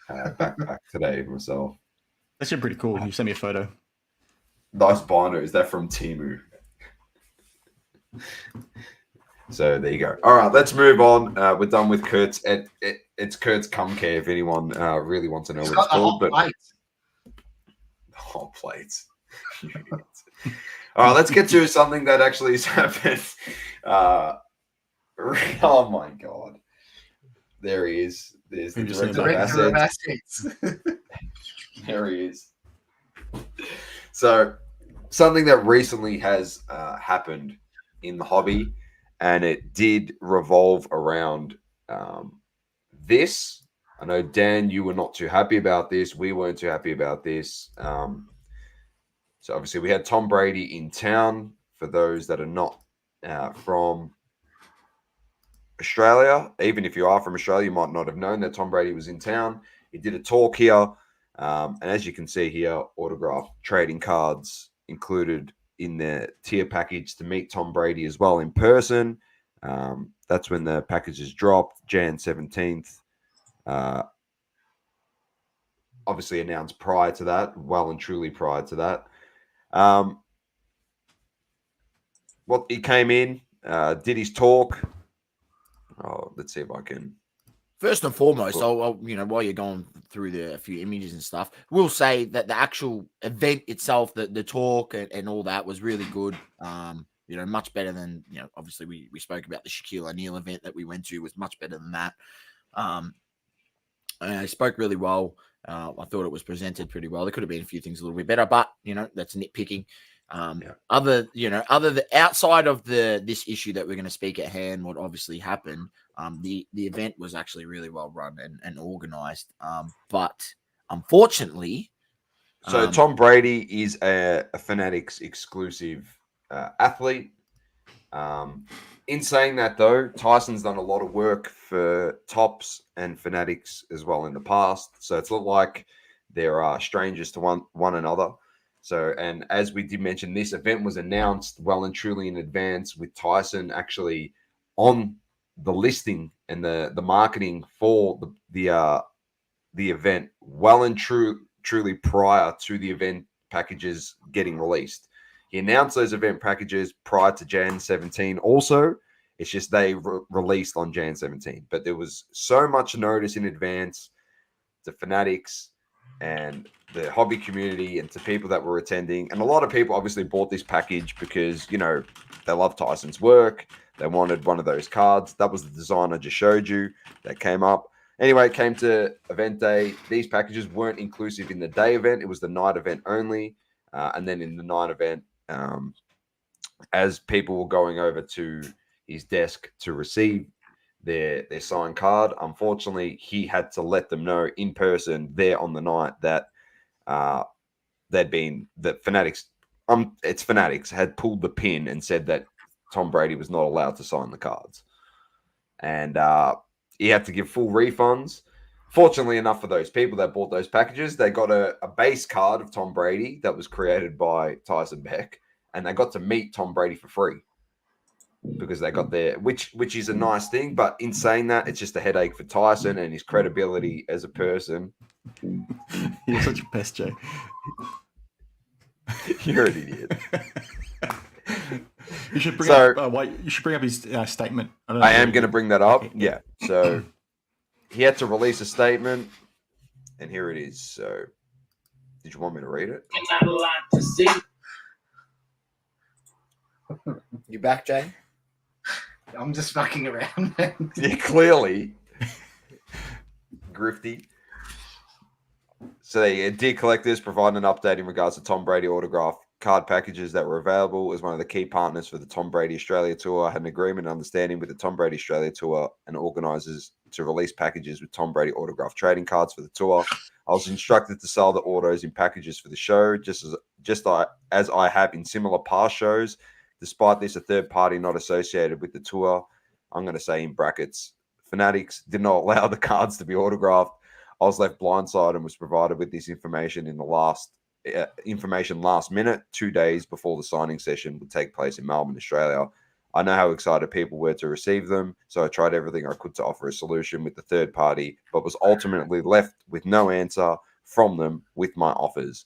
backpack today myself. That's pretty cool. You sent me a photo. Nice binder. Is that from Temu? So there you go. All right, let's move on. We're done with Kurt's. It's Kurt's cum care if anyone really wants to know He's what it's got the called. hot plates. Hot plates. All right, let's get to something that actually has happened. Oh my god. There he is. There's the We've just seen director of Director of assets. assets. There he is. So something that recently has happened in the hobby, and it did revolve around this. I know, Dan, you were not too happy about this. We weren't too happy about this. So obviously we had Tom Brady in town. For those that are not from Australia, even if you are from Australia, you might not have known that Tom Brady was in town. He did a talk here. And as you can see here, autograph trading cards included in the tier package to meet Tom Brady as well in person. That's when the packages dropped, Jan 17th. Obviously announced prior to that, well and truly prior to that. What he came in, did his talk. Oh, let's see if I can. First and foremost, I'll while you're going through a few images and stuff, we'll say that the actual event itself, the talk and all that was really good. Much better than, obviously we spoke about the Shaquille O'Neal event that we went to was much better than that. I spoke really well. I thought it was presented pretty well. There could have been a few things a little bit better, but that's nitpicking. Other than outside of this issue that we're going to speak at hand, what obviously happened, the event was actually really well run and organized. But unfortunately, so Tom Brady is a Fanatics exclusive athlete. In saying that, though, Tyson's done a lot of work for Tops and Fanatics as well in the past. So it's not like there are strangers to one another. So, and as we did mention, this event was announced well and truly in advance, with Tyson actually on the listing and the marketing for the event well and truly prior to the event packages getting released. He announced those event packages prior to Jan 17 also. It's just they released on Jan 17. But there was so much notice in advance to Fanatics and the hobby community and to people that were attending. And a lot of people obviously bought this package because, they love Tyson's work. They wanted one of those cards. That was the design I just showed you that came up. Anyway, it came to event day. These packages weren't inclusive in the day event. It was the night event only. And then in the night event, as people were going over to his desk to receive their signed card, unfortunately, he had to let them know in person there on the night that Fanatics, it's Fanatics, had pulled the pin and said that Tom Brady was not allowed to sign the cards. And he had to give full refunds. Fortunately enough for those people that bought those packages, they got a base card of Tom Brady that was created by Tyson Beck, and they got to meet Tom Brady for free because they got there, which is a nice thing. But in saying that, it's just a headache for Tyson and his credibility as a person. You're such a pest, Jay. You're an idiot. You should bring up his statement. I am going to bring that up. Okay. Yeah. So he had to release a statement, and here it is. So, did you want me to read it? Not a lot to see. You back, Jay? I'm just fucking around. Yeah, clearly. Grifty. So, dear collectors, provide an update in regards to Tom Brady autograph card packages that were available. As one of the key partners for the Tom Brady Australia Tour, I had an agreement and understanding with the Tom Brady Australia Tour and organisers to release packages with Tom Brady autograph trading cards for the tour. I was instructed to sell the autos in packages for the show, just as I have in similar past shows. Despite this, a third party not associated with the tour, I'm going to say in brackets, Fanatics, did not allow the cards to be autographed. I was left blindsided and was provided with this information in the last minute, 2 days before the signing session would take place in Melbourne, Australia. I know how excited people were to receive them, so I tried everything I could to offer a solution with the third party, but was ultimately left with no answer from them with my offers.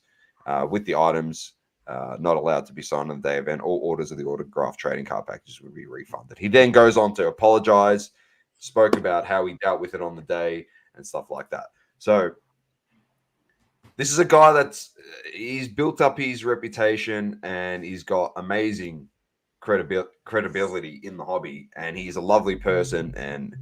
With the items not allowed to be signed on the day event, all orders of the autograph trading card packages would be refunded. He then goes on to apologize, spoke about how he dealt with it on the day and stuff like that. So this is a guy he's built up his reputation and he's got amazing credibility in the hobby, and he's a lovely person and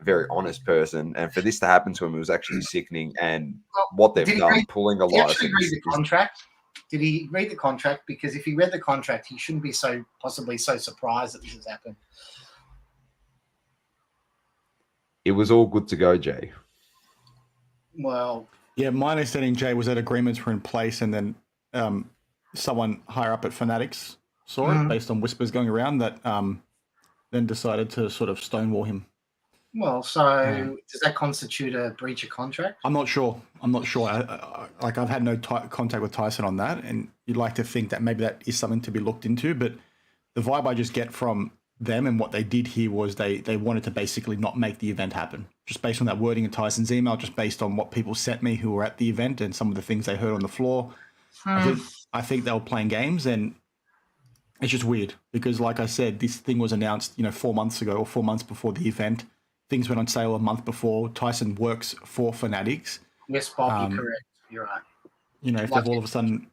very honest person. And for this to happen to him, it was actually sickening. And what they've done, pulling a license. Did he actually read the contract? Did he read the contract? Because if he read the contract, he shouldn't be so surprised that this has happened. it was all good to go, Jay. Well, Yeah, my understanding, Jay, was that agreements were in place, and then someone higher up at Fanatics saw it based on whispers going around that then decided to sort of stonewall him. well, so does that constitute a breach of contract? I'm not sure. I've had no contact with Tyson on that, and you'd like to think that maybe that is something to be looked into. But the vibe I just get from them and what they did here was they wanted to basically not make the event happen, just based on that wording in Tyson's email, just based on what people sent me who were at the event and some of the things they heard on the floor. I think they were playing games, and it's just weird because, like I said, this thing was announced, 4 months ago or 4 months before the event. Things went on sale a month before. Tyson works for Fanatics. Yes, Bob, you're correct. You're right. If they've all of a sudden...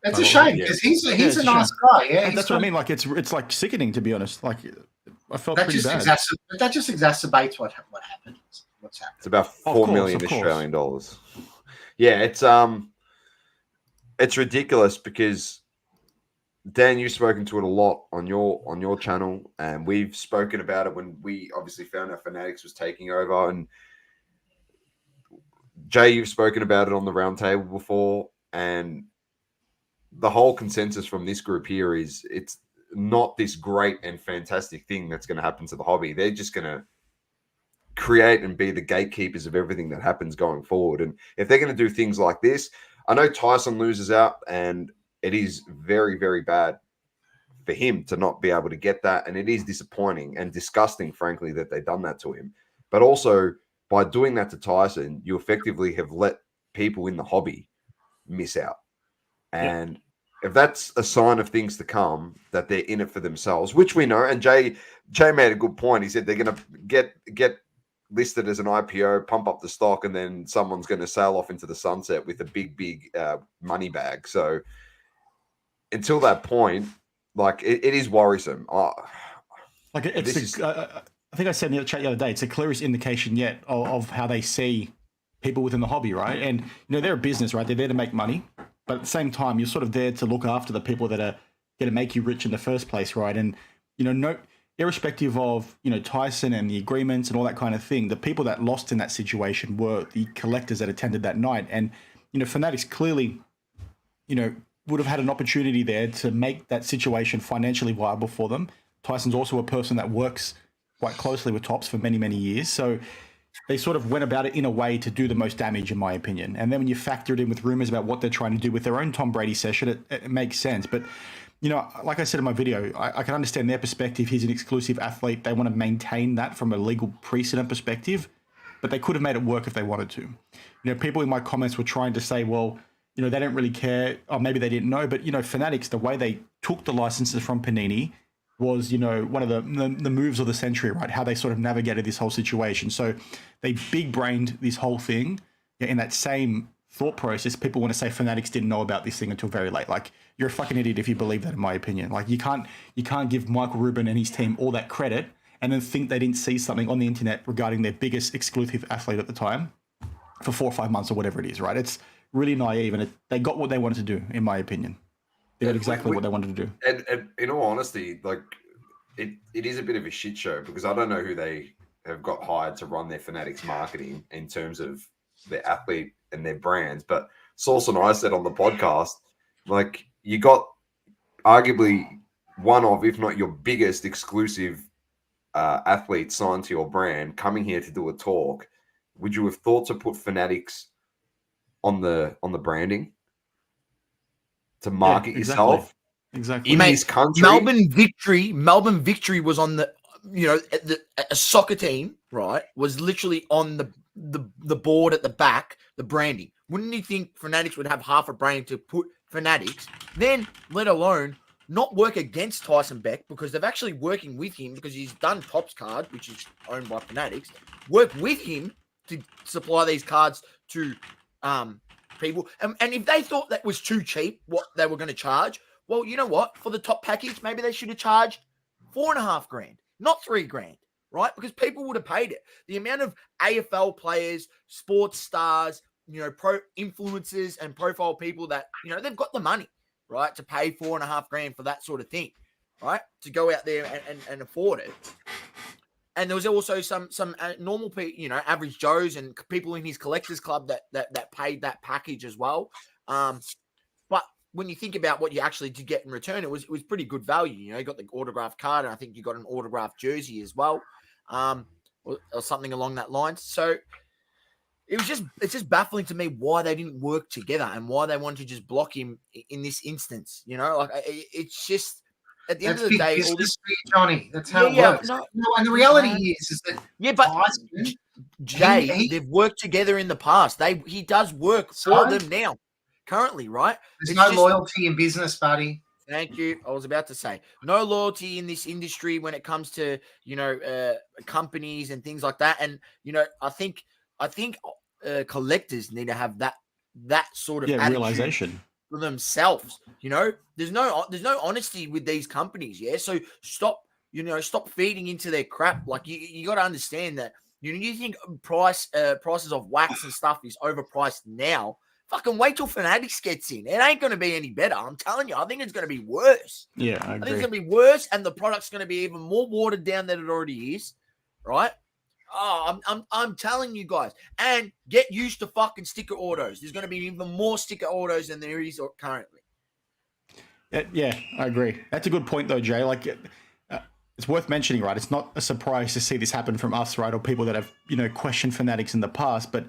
It's a shame because he's a nice guy. Yeah, that's what I mean. Like it's like sickening, to be honest. Like I felt pretty bad. That just exacerbates what happened. What's happened? It's about $4 million Australian dollars. Yeah, it's ridiculous because Dan, you've spoken to it a lot on your channel, and we've spoken about it when we obviously found out Fanatics was taking over. And Jay, you've spoken about it on the roundtable before, and the whole consensus from this group here is it's not this great and fantastic thing that's going to happen to the hobby. They're just going to create and be the gatekeepers of everything that happens going forward. And if they're going to do things like this, I know Tyson loses out, and it is very, very bad for him to not be able to get that. And it is disappointing and disgusting, frankly, that they've done that to him. But also, by doing that to Tyson, you effectively have let people in the hobby miss out. And if that's a sign of things to come, that they're in it for themselves, which we know, and Jay made a good point. He said they're going to get listed as an IPO, pump up the stock, and then someone's going to sail off into the sunset with a big money bag. So until that point, like it is worrisome. I think I said in the chat the other day, it's the clearest indication yet of how they see people within the hobby, right? And they're a business, right? They're there to make money. But at the same time, you're sort of there to look after the people that are going to make you rich in the first place, right? And, irrespective of, Tyson and the agreements and all that kind of thing, the people that lost in that situation were the collectors that attended that night. And, Fanatics clearly, would have had an opportunity there to make that situation financially viable for them. Tyson's also a person that works quite closely with Topps for many, many years. So they sort of went about it in a way to do the most damage, in my opinion. And then when you factor it in with rumors about what they're trying to do with their own Tom Brady session, it makes sense. But, like I said in my video, I can understand their perspective. He's an exclusive athlete. They want to maintain that from a legal precedent perspective, but they could have made it work if they wanted to. People in my comments were trying to say, well, they don't really care, or maybe they didn't know. But, Fanatics, the way they took the licenses from Panini was, one of the moves of the century, right? How they sort of navigated this whole situation. So they big-brained this whole thing. In that same thought process, people want to say Fanatics didn't know about this thing until very late. Like, you're a fucking idiot if you believe that, in my opinion. Like, you can't give Michael Rubin and his team all that credit and then think they didn't see something on the internet regarding their biggest exclusive athlete at the time for 4 or 5 months or whatever it is, right? It's really naive, and they got what they wanted to do, in my opinion. They got exactly what they wanted to do. And in all honesty, like it is a bit of a shit show because I don't know who they have got hired to run their Fanatics marketing in terms of their athlete and their brands. But Sauce and I said on the podcast, like, you got arguably one of, if not your biggest exclusive athlete signed to your brand coming here to do a talk. Would you have thought to put Fanatics on the branding to market yourself? Exactly. In this country, Melbourne Victory was on the, a soccer team, right? Was literally on the board at the back, the branding. Wouldn't you think Fanatics would have half a brain to put Fanatics, then let alone not work against Tyson Beck, because they're actually working with him because he's done Topps card, which is owned by Fanatics, work with him to supply these cards to people. And if they thought that was too cheap, what they were going to charge, well, you know what? For the top package, maybe they should have charged $4,500, not $3,000, right? Because people would have paid it. The amount of AFL players, sports stars, pro influencers and profile people that, they've got the money, right, to pay $4,500 for that sort of thing. right, to go out there and afford it. And there was also some normal people, average Joes and people in his collectors club that paid that package as well. But when you think about what you actually did get in return, it was pretty good value. You got the autographed card, and I think you got an autographed jersey as well, or something along that line. So it's just baffling to me why they didn't work together and why they wanted to just block him in this instance. It's just. At the end of the day, all this, Johnny. That's how it works. No, and the reality is that but Jay, they've worked together in the past. He does work for them now, currently, right? There's no loyalty in business, buddy. Thank you. I was about to say no loyalty in this industry when it comes to companies and things like that. And I think collectors need to have that sort of realization for themselves. There's no honesty with these companies. Yeah, so stop feeding into their crap. Like you got to understand that. You think prices of wax and stuff is overpriced now? Fucking wait till Fanatics gets in. It ain't going to be any better. I'm telling you. I think it's going to be worse. Yeah, I agree. I think it's going to be worse, and the product's going to be even more watered down than it already is. Right? Oh, I'm telling you guys. And get used to fucking sticker autos. There's going to be even more sticker autos than there is currently. Yeah, I agree. That's a good point, though, Jay. Like, it's worth mentioning, right? It's not a surprise to see this happen from us, right, or people that have questioned Fanatics in the past. But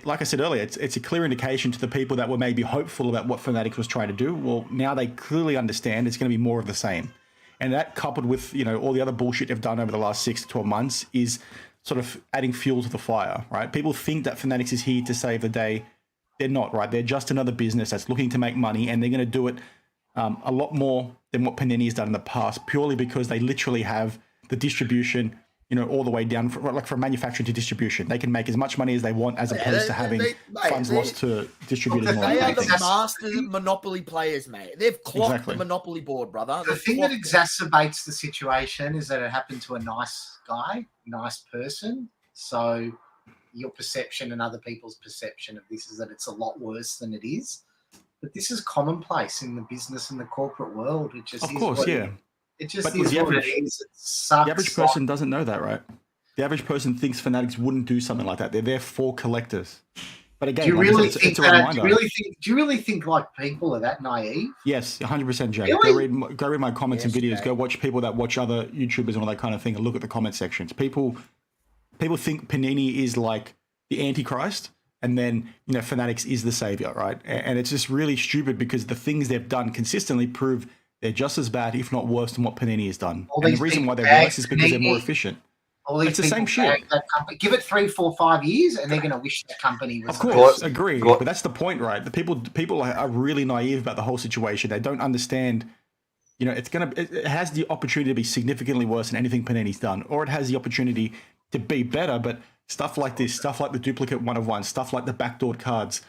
like I said earlier, it's a clear indication to the people that were maybe hopeful about what Fanatics was trying to do. Well, now they clearly understand it's going to be more of the same, and that coupled with all the other bullshit they've done over the last 6 to 12 months is sort of adding fuel to the fire, right? People think that Fanatics is here to save the day. They're not, right? They're just another business that's looking to make money, and they're going to do it a lot more than what Panini has done in the past, purely because they literally have the distribution, all the way down from manufacturing to distribution. They can make as much money as they want, as opposed to having funds lost to distributors. They are the master monopoly players, mate. They've clocked the monopoly board, brother. The thing that exacerbates the situation is that it happened to a nice guy, nice person. So your perception and other people's perception of this is that it's a lot worse than it is. But this is commonplace in the business and the corporate world. It just of course, yeah. It just is what it is. It sucks. The average person doesn't know that, right? The average person thinks Fanatics wouldn't do something like that. They're there for collectors. But again, do you really think like people are that naive? Yes, 100%, Jay. Really? Go read my comments and videos. Jay. Go watch people that watch other YouTubers and all that kind of thing, and look at the comment sections. People think Panini is like the Antichrist, and then Fanatics is the savior, right? And it's just really stupid because the things they've done consistently prove they're just as bad, if not worse, than what Panini has done. And the reason why they're worse is because they're more efficient. It's the same shit. Give it 3, 4, 5 years, and they're going to wish that company was. Of course, agree. But that's the point, right? The people are really naive about the whole situation. They don't understand. It has the opportunity to be significantly worse than anything Panini's done, or it has the opportunity to be better. But stuff like this, stuff like the duplicate 1-of-1, stuff like the backdoored cards,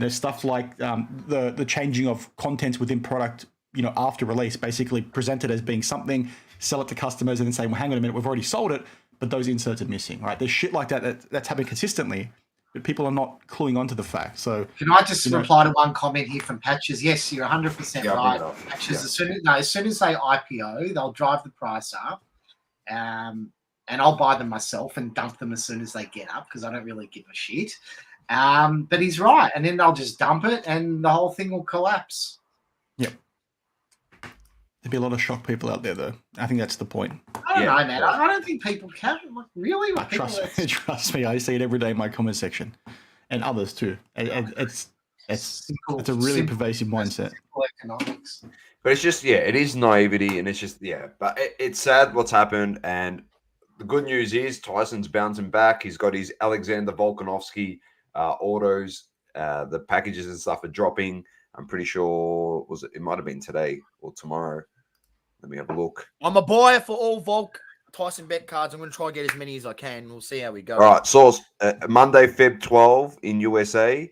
stuff like the changing of contents within product. After release, basically presented as being something, sell it to customers, and then say, well, hang on a minute, we've already sold it, but those inserts are missing, right? There's shit like that's happening consistently, but people are not cluing onto the fact. So can I just reply to one comment here from Patches? Yes, you're 100% right. Patches, as soon as they IPO, they'll drive the price up, and I'll buy them myself and dump them as soon as they get up because I don't really give a shit. But he's right, and then they'll just dump it, and the whole thing will collapse. Yep. There'd be a lot of shocked people out there, though. I think that's the point. I don't know, man. I don't think people can. Really? Trust me, I see it every day in my comment section, and others too. It's a really pervasive mindset. Economics. But it's just, it is naivety, and it's just, But it's sad what's happened, and the good news is Tyson's bouncing back. He's got his Alexander Volkanovski autos. The packages and stuff are dropping. I'm pretty sure it might have been today or tomorrow. Let me have a look. I'm a buyer for all Volk Tyson bet cards. I'm going to try and get as many as I can. We'll see how we go. All right, source Monday, Feb 12 in USA. It's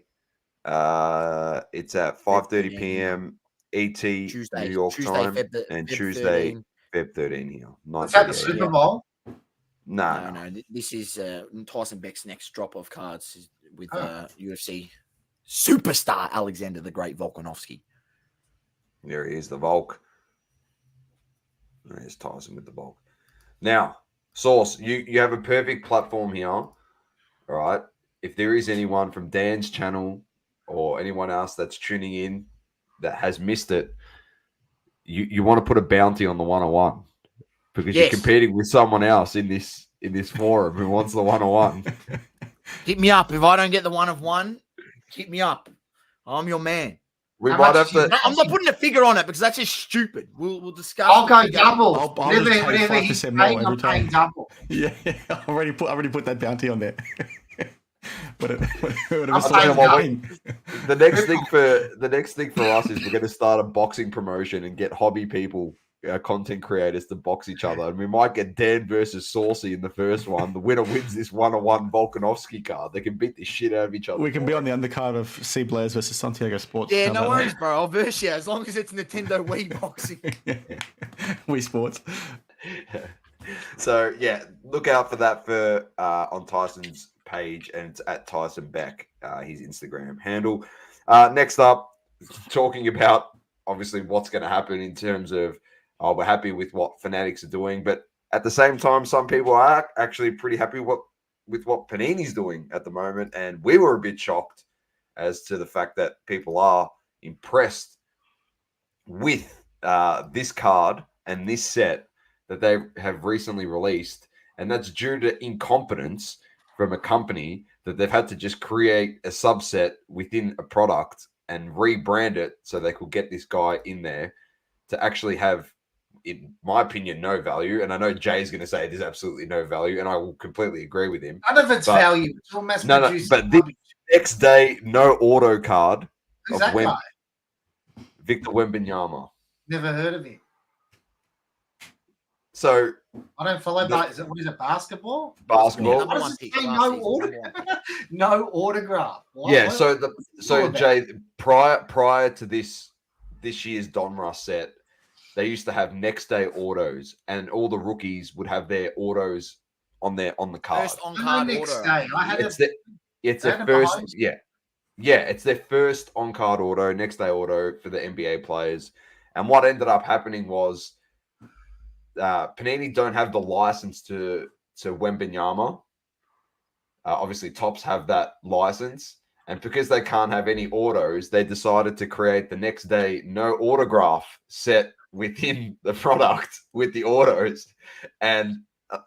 at 5:30 p.m. ET New York time, and Tuesday, Feb 13 here. Is that the Super Bowl? No. This is Tyson Beck's next drop of cards with UFC superstar Alexander the Great Volkanovski. There he is, the Volk. There's Tyson with the bulk. Now, Source, you have a perfect platform here. All right. If there is anyone from Dan's channel or anyone else that's tuning in that has missed it, you want to put a bounty on the 101 because you're competing with someone else in this forum who wants the 101. Hit me up. If I don't get the 1 of 1, hit me up. I'm your man. We might have to. I'm not putting a figure on it because that's just stupid. We'll discuss. I'll go double. I'll Whatever just pay he's 5% paying, more every I'm paying time. double. Yeah, I already put that bounty on there. I'm saying The next thing for us is we're going to start a boxing promotion and get hobby people, content creators, to box each other, and we might get Dan versus Saucy in the first one. The winner wins this 1-on-1 Volkanovski card. They can beat the shit out of each other. We can be on the undercard of C. Blairs versus Santiago Sports. Yeah, no worries, bro. I'll verse you as long as it's Nintendo Wii boxing. Wii Sports. So yeah, look out for that on Tyson's page, and it's at Tyson Beck, his Instagram handle. Next up, talking about obviously what's going to happen in terms of we're happy with what Fanatics are doing, but at the same time, some people are actually pretty happy with what Panini's doing at the moment, and we were a bit shocked as to the fact that people are impressed with this card and this set that they have recently released, and that's due to incompetence from a company that they've had to just create a subset within a product and rebrand it so they could get this guy in there to actually have, in my opinion, no value. And I know Jay's going to say there's absolutely no value, and I will completely agree with him. None of it's value. It's all mass produced. But the next day, no auto card. Who's that guy? Victor Wembanyama. Never heard of him. So I don't follow. What is it? Basketball. Basketball. What does it say? No autograph. Yeah. So Jay, prior to this year's Donruss set, they used to have next day autos, and all the rookies would have their autos on the card. First on card next auto. day. It's their first. Yeah. It's their first on card auto, next day auto for the NBA players. And what ended up happening was, Panini don't have the license to Wembanyama. Obviously, Topps have that license, and because they can't have any autos, they decided to create the next day no autograph set within the product with the autos. And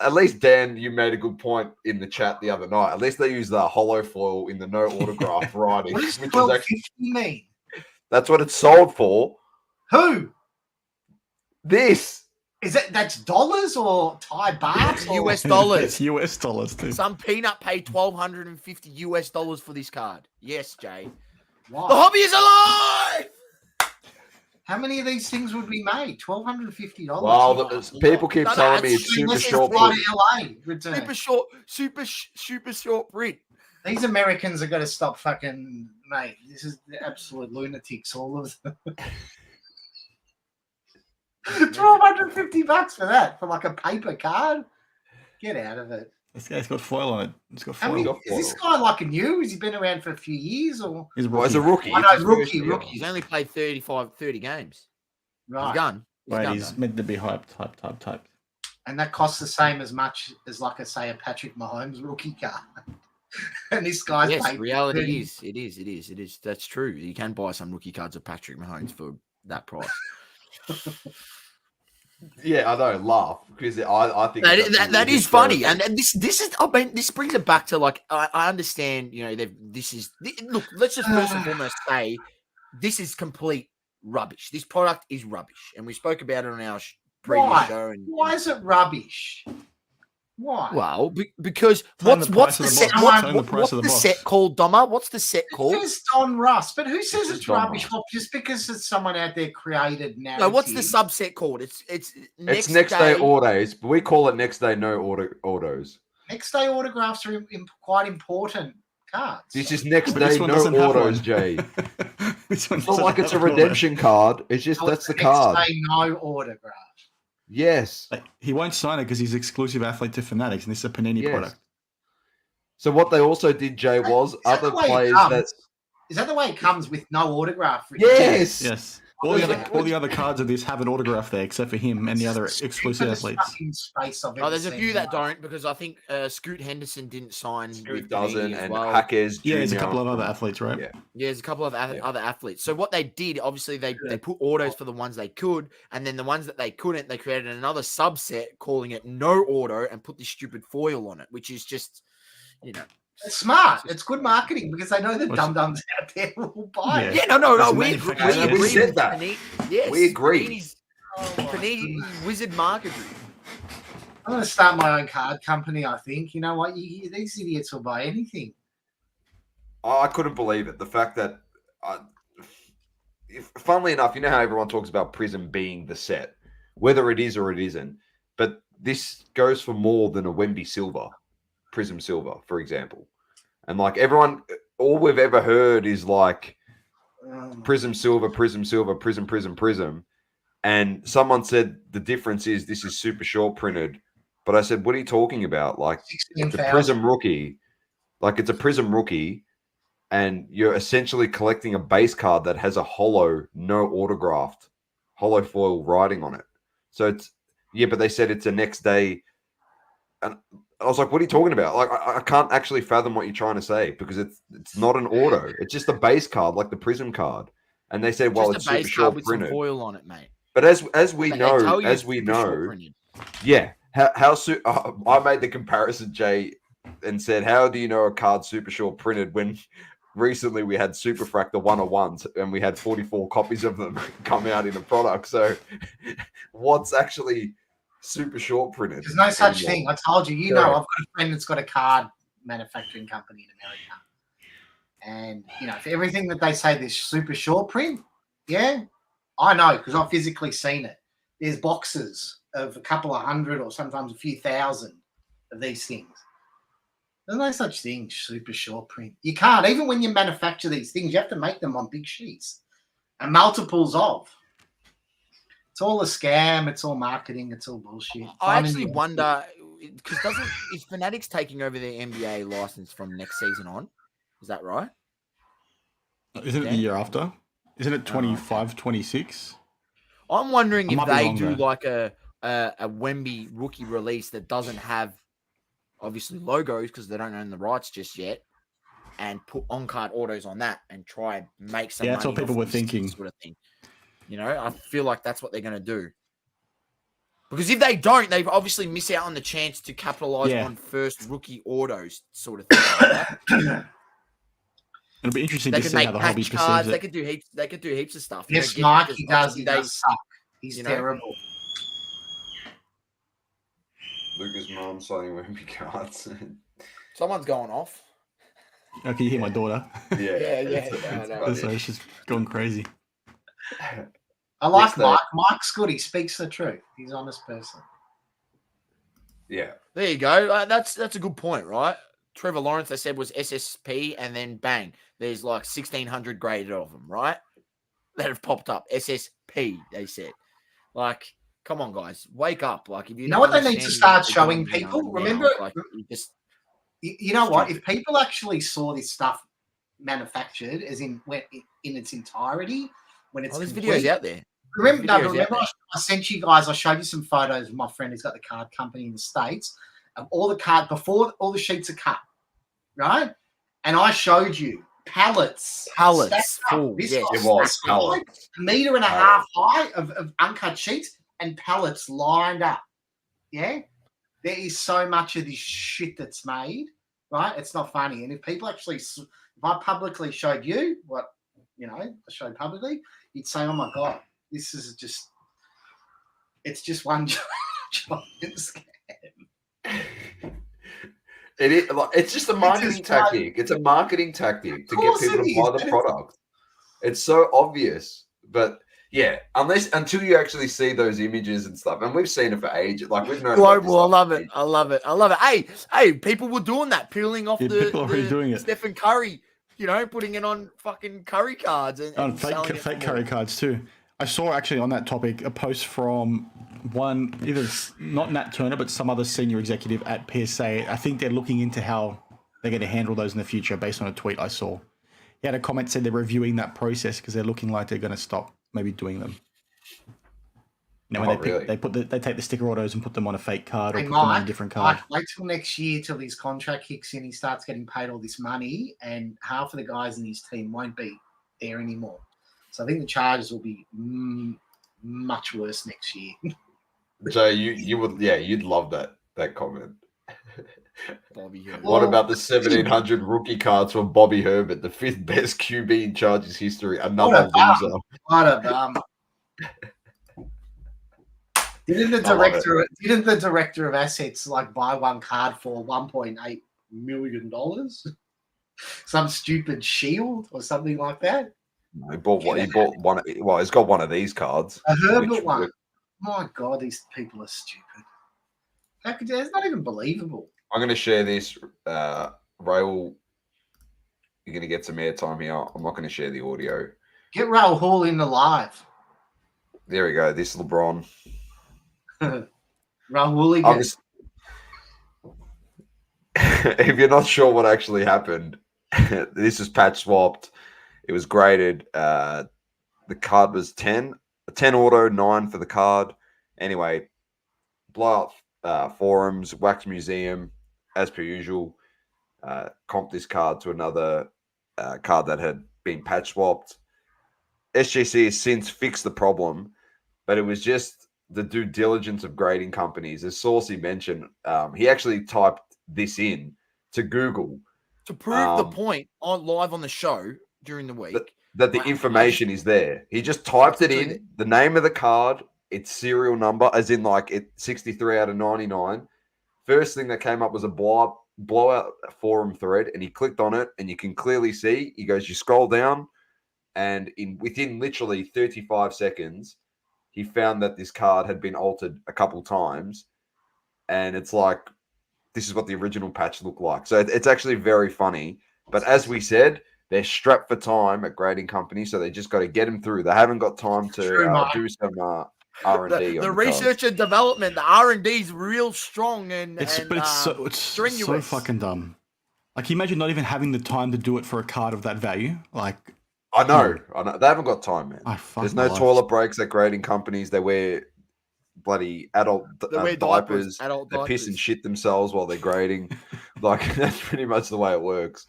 at least, Dan, you made a good point in the chat the other night. At least they use the hollow foil in the no autograph writing. What does which is $12.50 actually, mean? that's what it's sold for. Who? This. That's dollars or Thai bahts? Or... US dollars. It's US dollars too. Some peanut paid $1,250 for this card. Yes, Jay. Wow. The hobby is alive. How many of these things would be made? $1,250. Well, people keep telling me it's super short print. LA return. Super short print. These Americans are going to stop fucking, mate. This is the absolute lunatics, all of them. $1,250 for that, for like a paper card. Get out of it. This guy's got foil on it. It's got foil. Is this guy like a new? Has he been around for a few years or? He's a rookie. I know, rookie. He's only played 30 games. Right. He's done. He's meant to be hyped. And that costs the same as much as, like I say, a Patrick Mahomes rookie card. And this guy's paid. Reality is, it is. That's true. You can buy some rookie cards of Patrick Mahomes for that price. Yeah, I know. Laugh because I think that is funny, and this is. I mean, this brings it back to like I understand. You know, look. Let's just first and foremost say this is complete rubbish. This product is rubbish, and we spoke about it on our previous show. And why is it rubbish? Why? Well, because what's the set? What's the set called, Doma? What's the set called? It says Don Russ, but who says it's rubbish? Well, just because it's someone out there created narrative. No, what's the subset called? It's next day autos, but we call it next day no autos. Next day autographs are quite important cards. This is next day no autos, Jay. It's not like it's a redemption card. It's just that's the card. Next day no autograph. Yes. He won't sign it because he's exclusive athlete to Fanatics, and this is a Panini product. So what they also did, Jay, was other players Is that the way it comes with no autograph? Yes. Yes. all the other cards of this have an autograph there, except for him and the other exclusive athletes. Fucking space I've Oh, ever there's a seen few in that my- don't, because I think Scoot Henderson didn't sign with doesn't, Panini as and well. Hackers. Yeah, there's a Jr. couple of other athletes, right? Yeah. Yeah, there's a couple of Yeah. other athletes. So what they did, obviously, they put autos for the ones they could, and then the ones that they couldn't, they created another subset calling it no auto and put this stupid foil on it, which is just, It's smart. It's good marketing because they know the dum-dums out there will buy it. Yeah, no. That's We manufactured. agree. We said with that. Panini. Yes, We agree. Panini wizard marketing. I'm going to start my own card company, I think. You know what? These idiots will buy anything. I couldn't believe it. The fact that, funnily enough, you know how everyone talks about Prism being the set, whether it is or it isn't. But this goes for more than a Wemby Silver, Prism Silver, for example. And like everyone, all we've ever heard is like Prism Silver, Prism Silver, Prism. And someone said the difference is this is super short printed. But I said, what are you talking about? Like, it's a Prism rookie. Like, it's a Prism rookie. And you're essentially collecting a base card that has a hollow, no autographed, hollow foil writing on it. So it's, but they said it's a next day. And I was like, what are you talking about? Like, I can't actually fathom what you're trying to say because it's not an auto. It's just a base card, like the Prism card. And they said, well, Just it's a super base short card with printed. some foil on it, mate. But as we But they know, tell you as it's we super short know, printed. yeah. I made the comparison, Jay, and said, how do you know a card's super short printed when recently we had Superfract the 101s and we had 44 copies of them come out in a product. So what's actually super short printed? There's no such anymore? thing. I told you. I've got a friend that's got a card manufacturing company in America. And, for everything that they say there's super short print, yeah, I know because I've physically seen it. There's boxes of a couple of hundred or sometimes a few thousand of these things. There's no such thing, super short print. You can't. Even when you manufacture these things, you have to make them on big sheets and multiples of. It's all a scam. It's all marketing. It's all bullshit. I actually wonder, because is Fanatics taking over their NBA license from next season on? Is that right? Isn't it the year after? Isn't it 25, 26? I'm wondering if they do though. like a Wemby rookie release that doesn't have obviously logos because they don't own the rights just yet, and put on-card autos on that and try and make some. Yeah, that's money what people off were this thinking. Sort of thing. I feel like that's what they're going to do. Because if they don't, they obviously miss out on the chance to capitalize on first rookie autos, sort of thing. Right? It'll be interesting They to could see make how the hobby patch perceives cards. it. They could do heaps. They could do heaps of stuff. Yes, Nike does. He does suck. He's terrible. Lucas' mom signing Wemby cards. Someone's going off. Oh, can you hear my daughter? Yeah. So she's gone crazy. I like Mike. Mike's good. He speaks the truth. He's an honest person. Yeah. There you go. That's a good point, right? Trevor Lawrence, they said, was SSP, and then bang, there's like 1,600 graded of them, right? That have popped up. SSP, they said. Like, come on, guys, wake up. Like, if you know what they need to start showing people? Remember, you know what? If people actually saw this stuff manufactured, as in its entirety, when it's there's complete, videos out there. Remember I sent you guys. I showed you some photos of my friend who's got the card company in the States of all the card before all the sheets are cut, right? And I showed you pallets full. This It was pallets. a meter and a half high of uncut sheets and pallets lined up. Yeah, there is so much of this shit that's made, right? It's not funny. And if people actually, if I publicly showed you what I showed publicly, you'd say, "Oh my god, this is just." It's just one giant scam. It is. It's just a marketing tactic. It's a marketing tactic to get people to buy the product. It's so obvious, but yeah, until you actually see those images and stuff, and we've seen it for ages. Like we've known. Global, I love it. Hey, people were doing that, peeling off people are already doing it. Stephen Curry, putting it on fucking Curry cards and fake Curry cards too. I saw actually on that topic a post from one, either not Nat Turner, but some other senior executive at PSA. I think they're looking into how they're going to handle those in the future based on a tweet I saw. He had a comment said they're reviewing that process because they're looking like they're going to stop maybe doing them. You know, when really? they take the sticker autos and put them on a fake card or Hey, put them on a Mike, different card. wait till next year till his contract kicks in. He starts getting paid all this money, and half of the guys in his team won't be there anymore. So I think the charges will be much worse next year. Jay, you would, you'd love that comment. Bobby Herbert. What about the 1,700 rookie cards from Bobby Herbert, the 5th best QB in Chargers history? Another loser. What a bum. Didn't the director of assets like buy one card for $1.8 million? Some stupid shield or something like that. He bought one. Well, he's got one of these cards. A Herbert one. My God, these people are stupid. It's not even believable. I'm going to share this. Raul, you're going to get some airtime here. I'm not going to share the audio. Get Raul Hall in the live. There we go. This LeBron. Raul If you're not sure what actually happened, this is patch swapped. It was graded. The card was 10 auto, 9 for the card. Anyway, blowout forums, Wax Museum, as per usual, comped this card to another card that had been patch swapped. SGC has since fixed the problem, but it was just the due diligence of grading companies. As Saucy mentioned, he actually typed this in to Google to prove the point live on the show during the week that the information is there. He just typed it in, the name of the card, its serial number, as in like it 63 out of 99. First thing that came up was a blowout forum thread, and he clicked on it, and you can clearly see. He goes, you scroll down, and within literally 35 seconds, he found that this card had been altered a couple times, and it's like, this is what the original patch looked like. So it's actually very funny. But as we said, they're strapped for time at grading companies, so they just got to get them through. They haven't got time to do some R&D. The research and development, the R&D is real strong, it's so fucking dumb. Like, imagine not even having the time to do it for a card of that value. Like, I know. They haven't got time, man. There's no toilet breaks at grading companies. They wear bloody adult diapers. They piss and shit themselves while they're grading. Like, that's pretty much the way it works.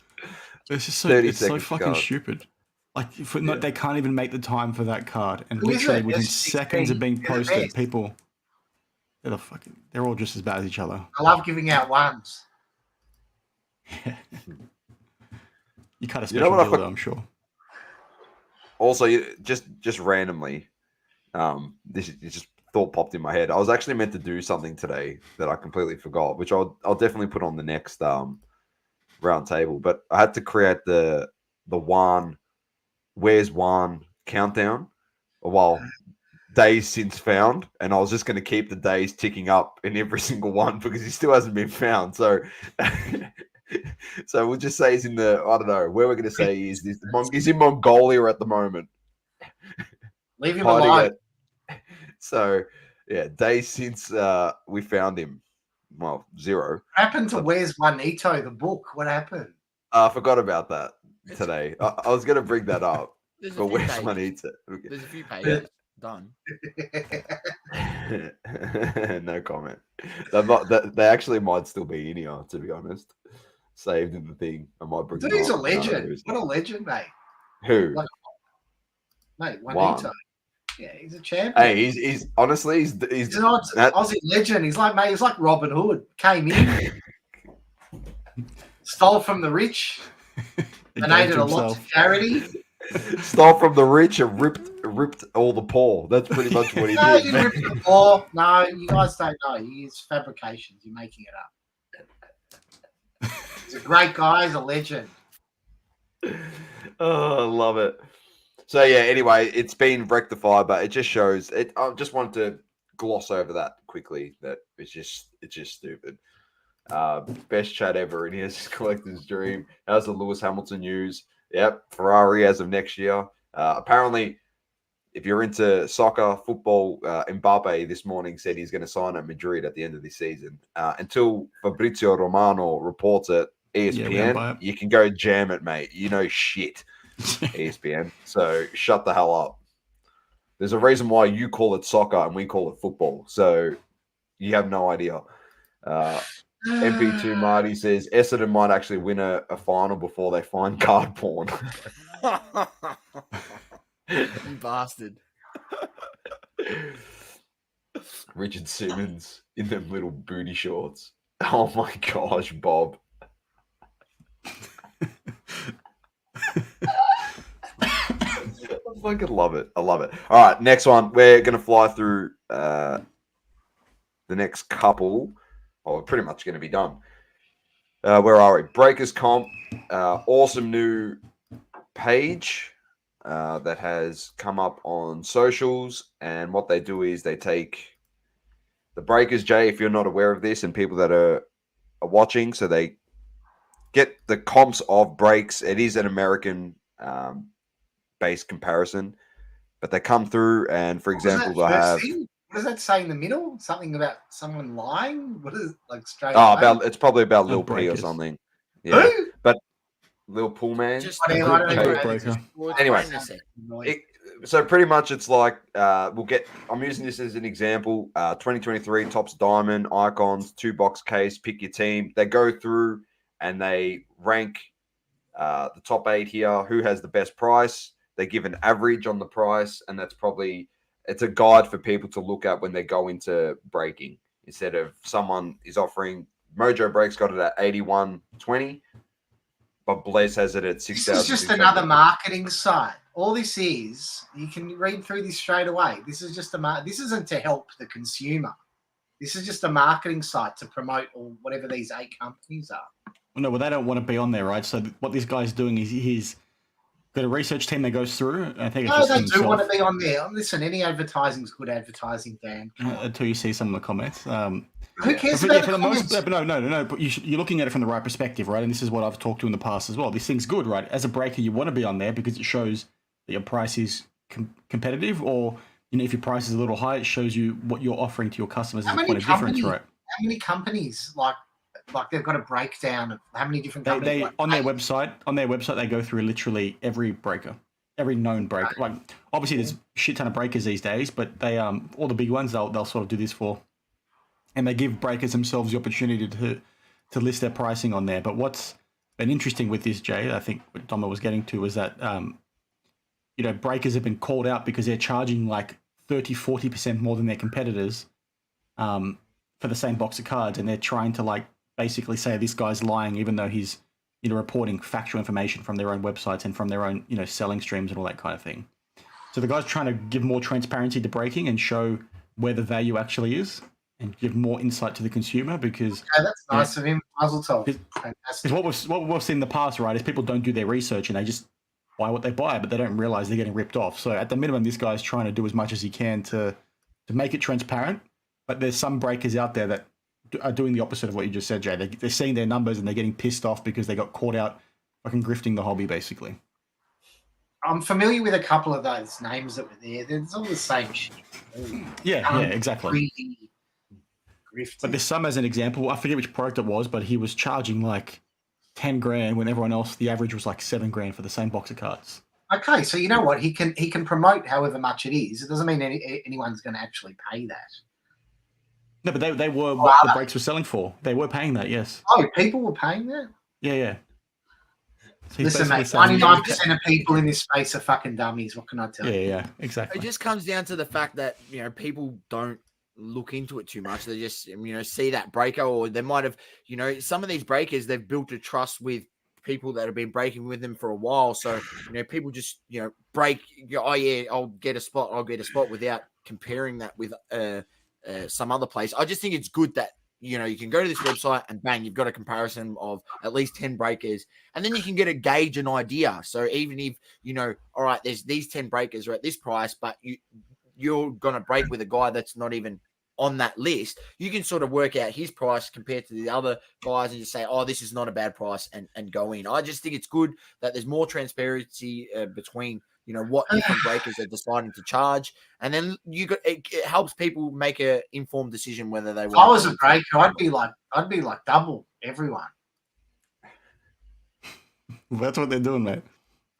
It's just so fucking stupid. Like, they can't even make the time for that card, and literally within seconds of being posted, people they're all just as bad as each other. I love giving out ones. You cut a special deal, though, I'm sure. Also, just randomly, this just thought popped in my head. I was actually meant to do something today that I completely forgot, which I'll definitely put on the next round table. But I had to create the Where's Juan countdown while days since found, and I was just going to keep the days ticking up in every single one because he still hasn't been found. So we'll just say he's in the, I don't know where we're going to say he's in Mongolia at the moment. Leave him alone. So yeah, days since we found him. Well, 0. What happened to Where's Juanito, the book? What happened? I forgot about that today. I was going to bring that up. But where's Juanito? There's a few pages done. No comment. They actually might still be in here, to be honest. Saved in the thing. I might bring. Dude, he's a legend. What a legend, mate. Who? Mate, Juanito. Yeah, he's a champion. Hey, he's honestly he's an Aussie legend. He's like Robin Hood. Came in, stole from the rich, donated a lot to charity. Stole from the rich and ripped all the poor. That's pretty much what he did. He didn't rip the poor. No, you guys don't know. He's fabrications. You're making it up. He's a great guy. He's a legend. Oh, I love it. So yeah, anyway, it's been rectified, but it just shows it. I just wanted to gloss over that quickly. That it's just stupid. Best chat ever in here's Collector's Dream. How's the Lewis Hamilton news? Yep, Ferrari as of next year. Apparently, if you're into soccer, football, Mbappe this morning said he's going to sign at Madrid at the end of the season. Until Fabrizio Romano reports it, ESPN, you can go jam it, mate. You know shit. ESPN. So shut the hell up. There's a reason why you call it soccer and we call it football. So you have no idea. MP2 Marty says Essendon might actually win a final before they find card porn. You bastard. Richard Simmons in them little booty shorts. Oh my gosh, Bob. I fucking love it. I love it. All right, next one. We're going to fly through the next couple. Oh, we're pretty much going to be done. Where are we? Breakers Comp. Awesome new page that has come up on socials. And what they do is they take the breakers, Jay, if you're not aware of this, and people that are watching, so they get the comps of breaks. It is an American based comparison, but they come through and, for example, they have... What does that say in the middle? Something about someone lying? What is it, like straight away? It's probably about Lil P or something. Yeah. Who? But Lil Pool Man. Anyway, so pretty much it's like I'm using this as an example. 2023 Topps Diamond Icons 2-box case. Pick your team. They go through and they rank the top 8 here. Who has the best price? They give an average on the price, and that's probably... It's a guide for people to look at when they go into breaking. Instead of someone is offering... Mojo Breaks got it at 81.20, but Blaze has it at 6,000. This is just another marketing site. All this is, you can read through this straight away. This is just this isn't to help the consumer. This is just a marketing site to promote or whatever these 8 companies are. Well, no, they don't want to be on there, right? So what this guy's doing is he's got a research team that goes through. I think it's they do want to be on there. Listen, any advertising is good advertising, Dan. Until you see some of the comments. Who cares about the comments? But no. But you're looking at it from the right perspective, right? And this is what I've talked to in the past as well. This thing's good, right? As a breaker, you want to be on there because it shows that your price is competitive, or if your price is a little high, it shows you what you're offering to your customers as a point of difference, right? How many companies like they've got a breakdown of how many different companies? On their website, they go through literally every breaker, every known breaker. Like obviously, there's a shit ton of breakers these days, but they all the big ones they'll sort of do this for, and they give breakers themselves the opportunity to list their pricing on there. But what's been interesting with this, Jay, I think what Doma was getting to was that breakers have been called out because they're charging like 30-40% more than their competitors for the same box of cards, and they're trying to basically say this guy's lying, even though he's reporting factual information from their own websites and from their own selling streams and all that kind of thing. So the guy's trying to give more transparency to breaking and show where the value actually is and give more insight to the consumer, because that's nice of him. Mazel tov. Because what we've seen in the past, right, is people don't do their research and they just buy what they buy, but they don't realize they're getting ripped off. So at the minimum, this guy's trying to do as much as he can to make it transparent. But there's some breakers out there that are doing the opposite of what you just said, Jay. They're seeing their numbers and they're getting pissed off because they got caught out fucking grifting the hobby, basically. I'm familiar with a couple of those names that were there. It's all the same shit. Yeah, exactly. But there's some, as an example, I forget which product it was, but he was charging like 10 grand when everyone else, the average was like 7 grand for the same box of cards. Okay, so you know what? He can promote however much it is. It doesn't mean anyone's going to actually pay that. No, but they were what the breaks were selling for. They were paying that, yes. Oh, people were paying that? Yeah. So listen, mate, 99% of people in this space are fucking dummies. What can I tell you? Yeah, exactly. It just comes down to the fact that, people don't look into it too much. They just, see that breaker, or they might have, some of these breakers, they've built a trust with people that have been breaking with them for a while. So, people just, break, oh yeah, I'll get a spot without comparing that with some other place. I just think it's good that, you can go to this website and bang, you've got a comparison of at least 10 breakers, and then you can get a gauge, an idea. So even if, all right, there's these 10 breakers are at this price, but you're going to break with a guy that's not even on that list, you can sort of work out his price compared to the other guys and just say, oh, this is not a bad price, and go in. I just think it's good that there's more transparency between, what different breakers are deciding to charge. And then it helps people make an informed decision whether they want. If I was a breaker, I'd be like double everyone. That's what they're doing, mate.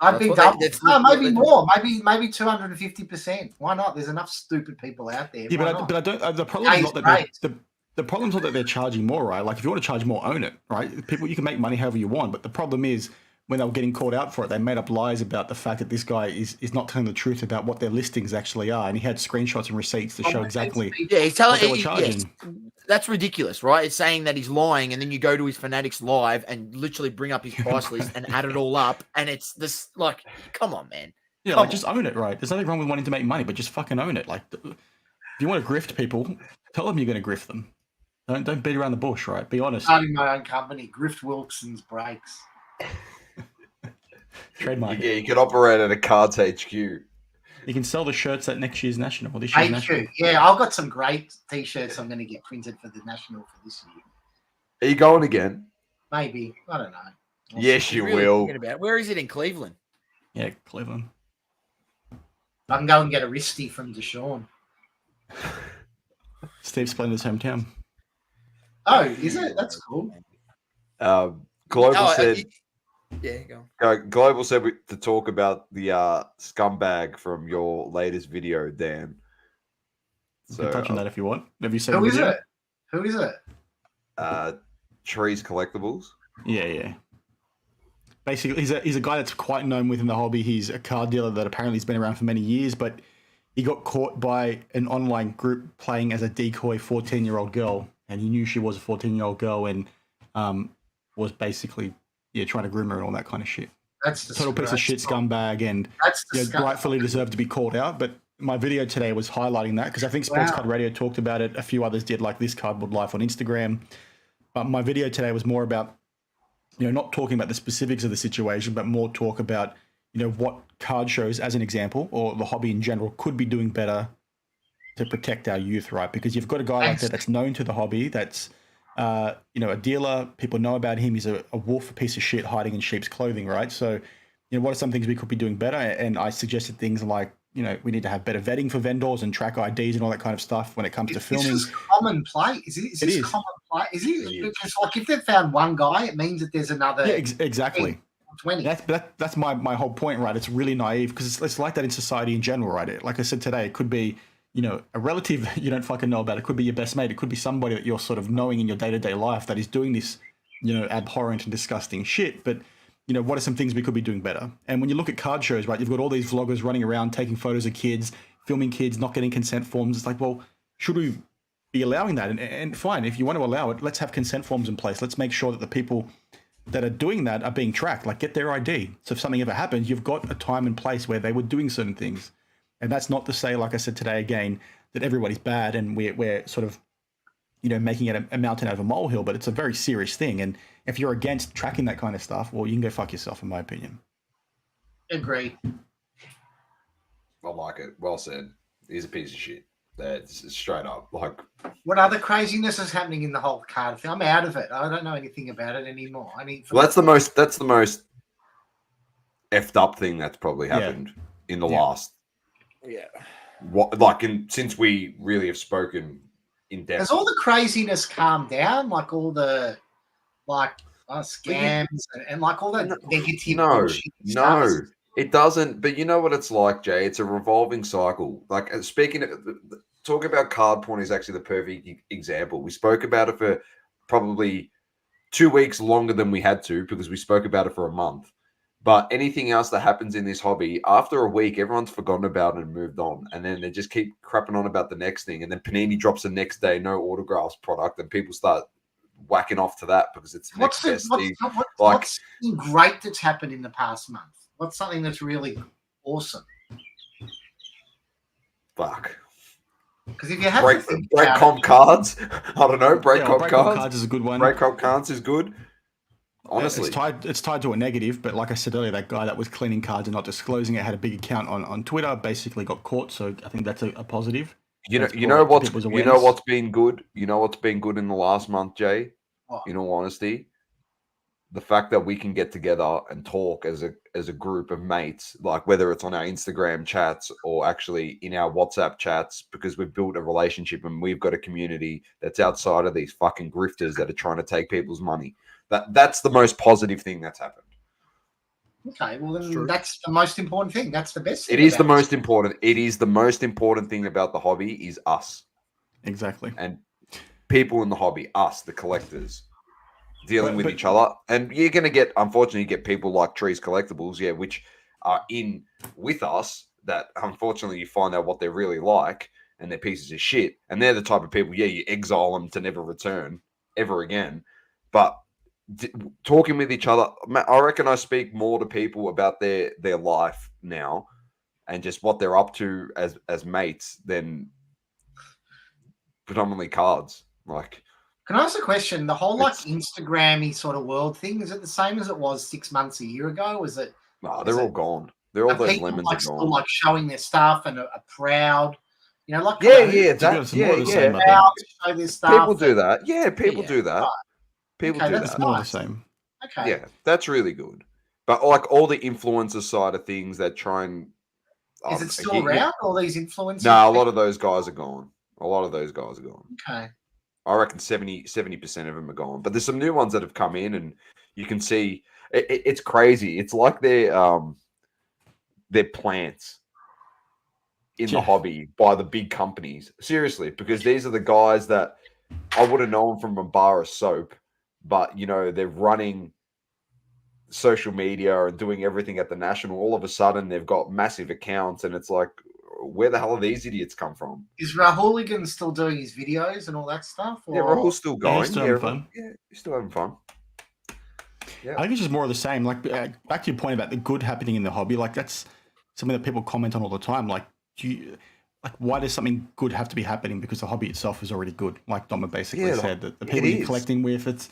I'd That's be what double. that's No, literally maybe what more. Maybe 250%. Why not? There's enough stupid people out there. Yeah, Why but not? I don't. The problem is Hey, not that great. the problem's not that they're charging more, right? Like if you want to charge more, own it, right? People, you can make money however you want, but the problem is when they were getting called out for it, they made up lies about the fact that this guy is not telling the truth about what their listings actually are, and he had screenshots and receipts to show exactly Yeah, he's telling what they were yes, charging. that's ridiculous, right? It's saying that he's lying, and then you go to his Fanatics live and literally bring up his price list and add it all up, and it's this like, come on, man. Yeah, Come like just own it, right? There's nothing wrong with wanting to make money, but just fucking own it. Like, if you want to grift people, tell them you're going to grift them. Don't beat around the bush, right? Be honest. Starting my own company, Grift Wilson's Brakes. Trademark. Yeah, you can operate at a Cards HQ. You can sell the shirts at next year's national or this year's national. Yeah, I've got some great t-shirts I'm going to get printed for the national for this year. Are you going again? Maybe. I don't know. Yes, you Really will. thinking about it. Where is it in Cleveland? Yeah, Cleveland. I can go and get a wristy from Deshaun. Steve Splender's hometown. Oh, is it? That's cool. Global said. Yeah, go. Global said to talk about the scumbag from your latest video, Dan. You can touch on that if you want. Have you seen Who the is video? it? Who is it? Trees Collectibles. Yeah. Basically, he's a guy that's quite known within the hobby. He's a car dealer that apparently has been around for many years, but he got caught by an online group playing as a decoy 14-year-old girl, and he knew she was a 14-year-old girl and was basically trying to groom her and all that kind of shit. That's Total piece of shit scumbag, and rightfully deserved to be called out. But my video today was highlighting that because I think Sports Card Radio talked about it. A few others did, like This Cardboard Life on Instagram. But my video today was more about, not talking about the specifics of the situation, but more talk about, what card shows, as an example, or the hobby in general, could be doing better to protect our youth, right? Because you've got a guy like that that's known to the hobby, that's a dealer. People know about him. He's a wolf, a piece of shit hiding in sheep's clothing, right? So, what are some things we could be doing better? And I suggested things like, we need to have better vetting for vendors and track IDs and all that kind of stuff when it comes to filming. Is this common play? Is this common play? Is it? Because like if they've found one guy, it means that there's another. Yeah, exactly. 20. That's my whole point, right? It's really naive because it's like that in society in general, right? Like I said today, it could be, a relative you don't fucking know about. It could be your best mate. It could be somebody that you're sort of knowing in your day-to-day life that is doing this, abhorrent and disgusting shit. But, what are some things we could be doing better? And when you look at card shows, right, you've got all these vloggers running around taking photos of kids, filming kids, not getting consent forms. It's like, well, should we be allowing that? And fine, if you want to allow it, let's have consent forms in place. Let's make sure that the people that are doing that are being tracked, like get their ID. So if something ever happens, you've got a time and place where they were doing certain things. And that's not to say, like I said today again, that everybody's bad and we're sort of, making it a mountain out of a molehill, but it's a very serious thing. And if you're against tracking that kind of stuff, well, you can go fuck yourself, in my opinion. Agree. I like it. Well said. He's a piece of shit. That's straight up. Like, what other craziness is happening in the whole card thing? I'm out of it. I don't know anything about it anymore. Well, that's the most effed up thing that's probably happened in the last. Yeah. Since we really have spoken in depth. Has all the craziness calmed down? Like all the scams and like all that negative bullshit No, stuff? it doesn't. But you know what it's like, Jay? It's a revolving cycle. Like talking about card porn is actually the perfect example. We spoke about it for probably 2 weeks longer than we had to because we spoke about it for a month. But anything else that happens in this hobby, after a week, everyone's forgotten about it and moved on. And then they just keep crapping on about the next thing. And then Panini drops the next day, no autographs product, and people start whacking off to that because it's the next best thing. What's great that's happened in the past month? What's something that's really awesome? Fuck. Because if you have break comp cards, I don't know. Break comp cards is a good one. Break comp cards is good. Honestly, it's tied to a negative, but like I said earlier, that guy that was cleaning cards and not disclosing it had a big account on Twitter, basically got caught. So I think that's a positive. You know what's been good. You know what's been good in the last month, Jay. In all honesty, the fact that we can get together and talk as a group of mates, like whether it's on our Instagram chats or actually in our WhatsApp chats, because we've built a relationship and we've got a community that's outside of these fucking grifters that are trying to take people's money. That's the most positive thing that's happened. Okay, well It's then true. that's the most important thing. That's the best thing. It is the about most important. It is the most important thing about the hobby is us Exactly. and people in the hobby, us, the collectors, dealing with But- each other. And you're going to get, unfortunately, you get people like Trees Collectibles, yeah, which are in with us that unfortunately you find out what they're really like and they're pieces of shit. And they're the type of people, yeah, you exile them to never return ever again. But talking with each other, I reckon I speak more to people about their life now and just what they're up to as mates than predominantly cards. Like, Can I ask a question? The whole like It's- Instagram-y sort of world thing, is it the same as it was 6 months, a year ago? Was it? nah, Is they're it- all gone. They're all Are those people lemons like are still gone. like showing their stuff and are proud? You know, like Yeah, come on, yeah, To be honest, it's more of the same, I proud think. to show their stuff. people do that. Yeah, people Yeah, do that. right. People Okay, do that's that. It's more of the nice. same. Okay. Yeah, that's really good. But like all the influencer side of things that try and Is it still around? All these influencers? No, a lot of those guys are gone. A lot of those guys are gone. Okay. I reckon 70% of them are gone. But there's some new ones that have come in, and you can see it's crazy. It's like they're plants in the Yeah. hobby by the big companies. Seriously, because these are the guys that I would have known from a bar of soap, but you know they're running social media and doing everything at the national. All of a sudden, they've got massive accounts, and it's like, where the hell have these idiots come from? Is Rahooligan still doing his videos and all that stuff? Yeah, or- Rahul's still Yeah, going. he's still having fun. Yeah, he's still having fun. I think it's just more of the same. Like back to your point about the good happening in the hobby. Like that's something that people comment on all the time. Like, why does something good have to be happening? Because the hobby itself is already good. Like Doma basically Yeah, said, that the it people you're is. collecting with, it's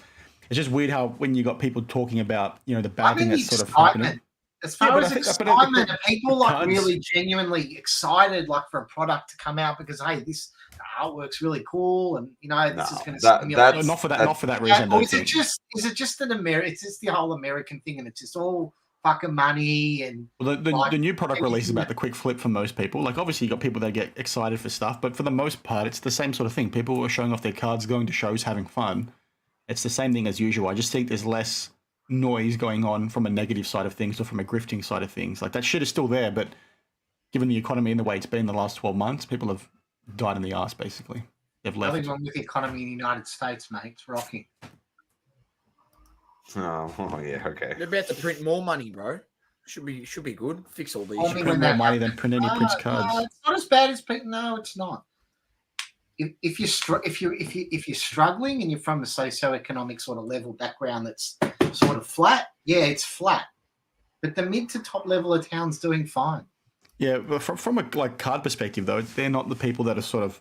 just weird how when you got people talking about the I bad thing mean, that's the sort of happening. excitement. As Yeah, far but as I think- but excitement, the are people like cards- really genuinely excited, like for a product to come out because hey, this artwork's really cool, and this is No, going to that- stimulate. that's- Not for that. that- Not for that reason. I Or don't is it think. just an American? It's just the whole American thing, and it's just all fucking money and Well, the like, new product release is anything about the quick flip for most people. Like, obviously, you got people that get excited for stuff, but for the most part, it's the same sort of thing. People are showing off their cards, going to shows, having fun. It's the same thing as usual. I just think there's less noise going on from a negative side of things or from a grifting side of things. Like, that shit is still there, but given the economy and the way it's been the last 12 months, people have died in the arse, basically. They've left. nothing wrong with the economy in the United States, mate. It's rocking. Oh, yeah, okay. They're about to print more money, bro. Should be good. Fix all these. Only shit. when Print more that money than print any prints No, cards. it's not as bad as people. No, it's not. If you're struggling and you're from a socioeconomic sort of level background that's sort of flat, yeah, it's flat. But the mid to top level of town's doing fine. Yeah, but from a card perspective though, they're not the people that are sort of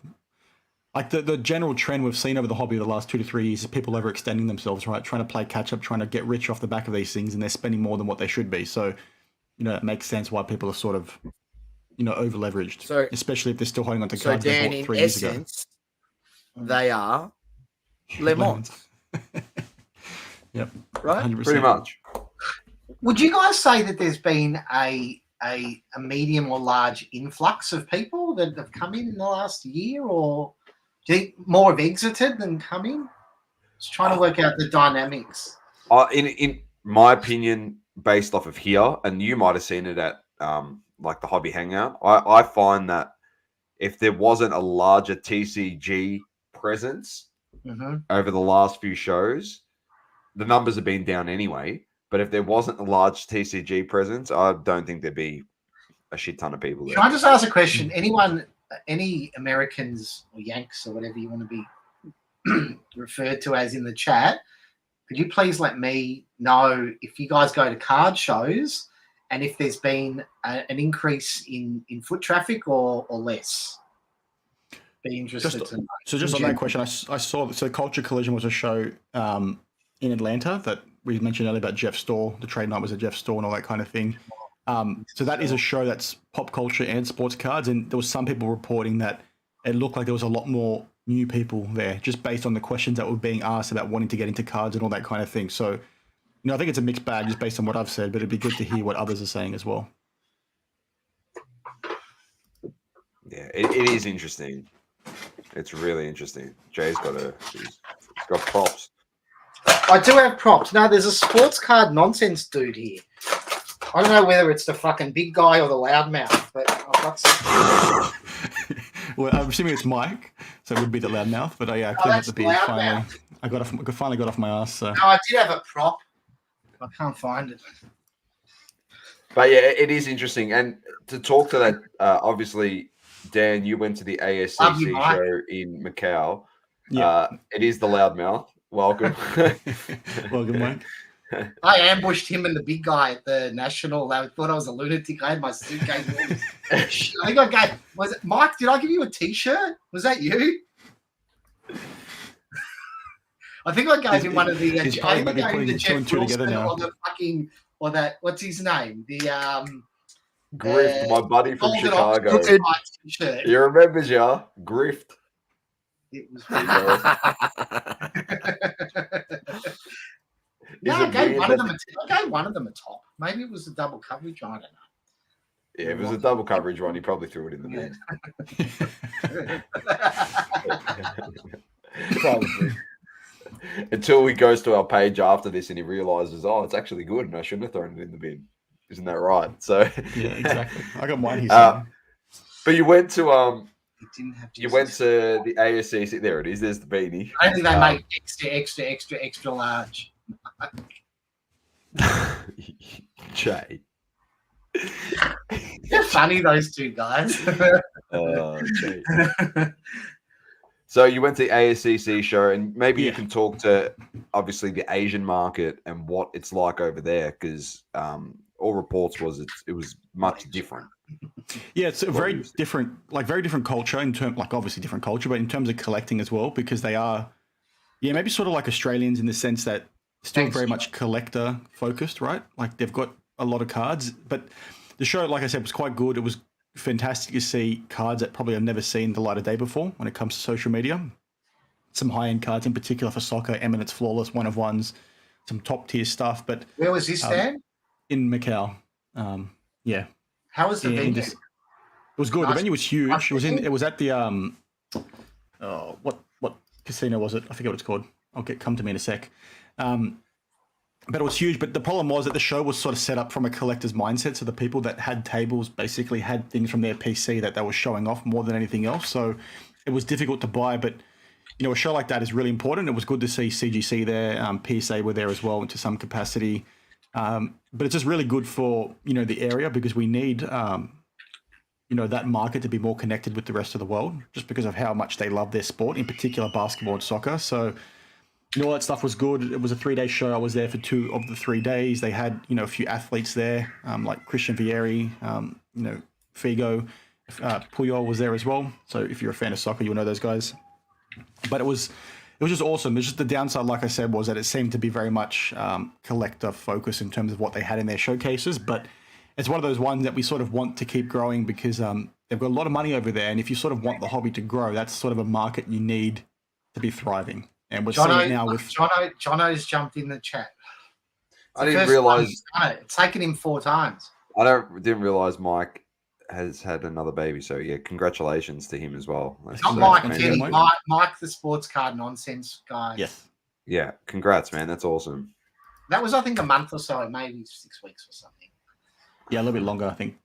like the general trend we've seen over the hobby the last 2 to 3 years is people overextending themselves, right? Trying to play catch up, trying to get rich off the back of these things, and they're spending more than what they should be. So, it makes sense why people are sort of, over leveraged. So- especially if they're still holding on to So cards they Dan, bought in 3 years ago. essence, they are lemons, Yep, right? 100%. Pretty much. Would you guys say that there's been a medium or large influx of people that have come in the last year, or do you think more have exited than come in? Just trying to work out the dynamics. In my opinion, based off of here, and you might have seen it at like the Hobby Hangout, I find that if there wasn't a larger TCG presence Mm-hmm. over the last few shows, the numbers have been down anyway. But if there wasn't a large TCG presence, I don't think there'd be a shit ton of people there. Can I just ask a question? Any Americans or Yanks or whatever you want to be referred to as in the chat, could you please let me know if you guys go to card shows and if there's been an increase in foot traffic or less? Be interested to know. So just on that question, I saw so Culture Collision was a show in Atlanta that we mentioned earlier about Jeff's store. The trade night was at Jeff's store and all that kind of thing. So that is a show that's pop culture and sports cards, and there was some people reporting that it looked like there was a lot more new people there, just based on the questions that were being asked about wanting to get into cards and all that kind of thing. So, I think it's a mixed bag just based on what I've said, but it'd be good to hear what others are saying as well. Yeah, it is interesting. It's really interesting. Jay's he's got props. I do have props. Now, there's a sports card nonsense dude here. I don't know whether it's the fucking big guy or the loudmouth, but I've got some. Well, I'm assuming it's Mike, so it would be the loudmouth. But yeah, I cleaned up that's the beard finally. loudmouth. I finally got off my ass. So No, I did have a prop. I can't find it. But yeah, it is interesting. And to talk to that, obviously, Dan, you went to the Love you, ASCC Mike. show in Macau. yeah, It is the loudmouth. Welcome. welcome, Mike. I ambushed him and the big guy at the national. They thought I was a lunatic. I had my suitcase. I think I gave. Was it Mike? Did I give you a T-shirt? Was that you? I think I gave him one of the. He's I probably think I maybe gave him putting the two Jeff and two together Wilson now. or the fucking or that. What's his name? The Grift, my buddy from Golden Ox Chicago. T-shirt. You remember, yeah? Grift. It was. No, I it gave weird one of that- them. I gave one of them a top. Maybe it was a double coverage. I don't know. Yeah, if it was a double coverage one, he probably threw it in the bin. Probably. Until he goes to our page after this and he realizes, oh, it's actually good and I shouldn't have thrown it in the bin. Isn't that right? So Yeah, exactly. I got mine here. but you went to It didn't have to. you went to the ASCC. There it is. There's the beanie. I think they make extra large. Jay. They're funny, those two guys. Jay. So you went to the ASCC show, and maybe you Yeah. can talk to obviously the Asian market and what it's like over there, because all reports was it was much different. Yeah, it's a What very do you think? different, very different culture in terms, obviously different culture, but in terms of collecting as well, because they are, maybe sort of like Australians in the sense that still Thanks, very Joe. much collector focused, right? Like they've got a lot of cards, but the show, like I said, was quite good. It was fantastic to see cards that probably I've never seen the light of day before when it comes to social media. Some high-end cards in particular for soccer, Eminence Flawless, one of ones, some top-tier stuff, but Where was this, Dan? in Macau, yeah. How was the Yeah, venue? it was good. The Nice. venue was huge. Nice It was venue. it was at the what casino was it? I forget what it's called. Come to me in a sec. But it was huge. But the problem was that the show was sort of set up from a collector's mindset. So the people that had tables basically had things from their PC that they were showing off more than anything else. So it was difficult to buy. But a show like that is really important. It was good to see CGC there. PSA were there as well to some capacity. But it's just really good for the area because we need that market to be more connected with the rest of the world, just because of how much they love their sport, in particular basketball and soccer. So all that stuff was good. It was a 3-day show. I was there for 2 of the 3 days. They had a few athletes there, like Christian Vieri, Figo, Puyol was there as well. So if you're a fan of soccer, you'll know those guys. But it was just awesome. It's just the downside, like I said, was that it seemed to be very much collector focused in terms of what they had in their showcases. But it's one of those ones that we sort of want to keep growing because they've got a lot of money over there. And if you sort of want the hobby to grow, that's sort of a market you need to be thriving. And we're seeing it now with Jono's jumped in the chat. I didn't realize. It's taken him 4 times. Didn't realize Mike has had another baby. So yeah, congratulations to him as well. That's Not so Mike, fantastic. Kenny. Mike. Mike, the sports card nonsense guy. yes. Yeah, congrats, man. That's awesome. That was, I think, a month or so, maybe 6 weeks or something. Yeah, a little bit longer, I think.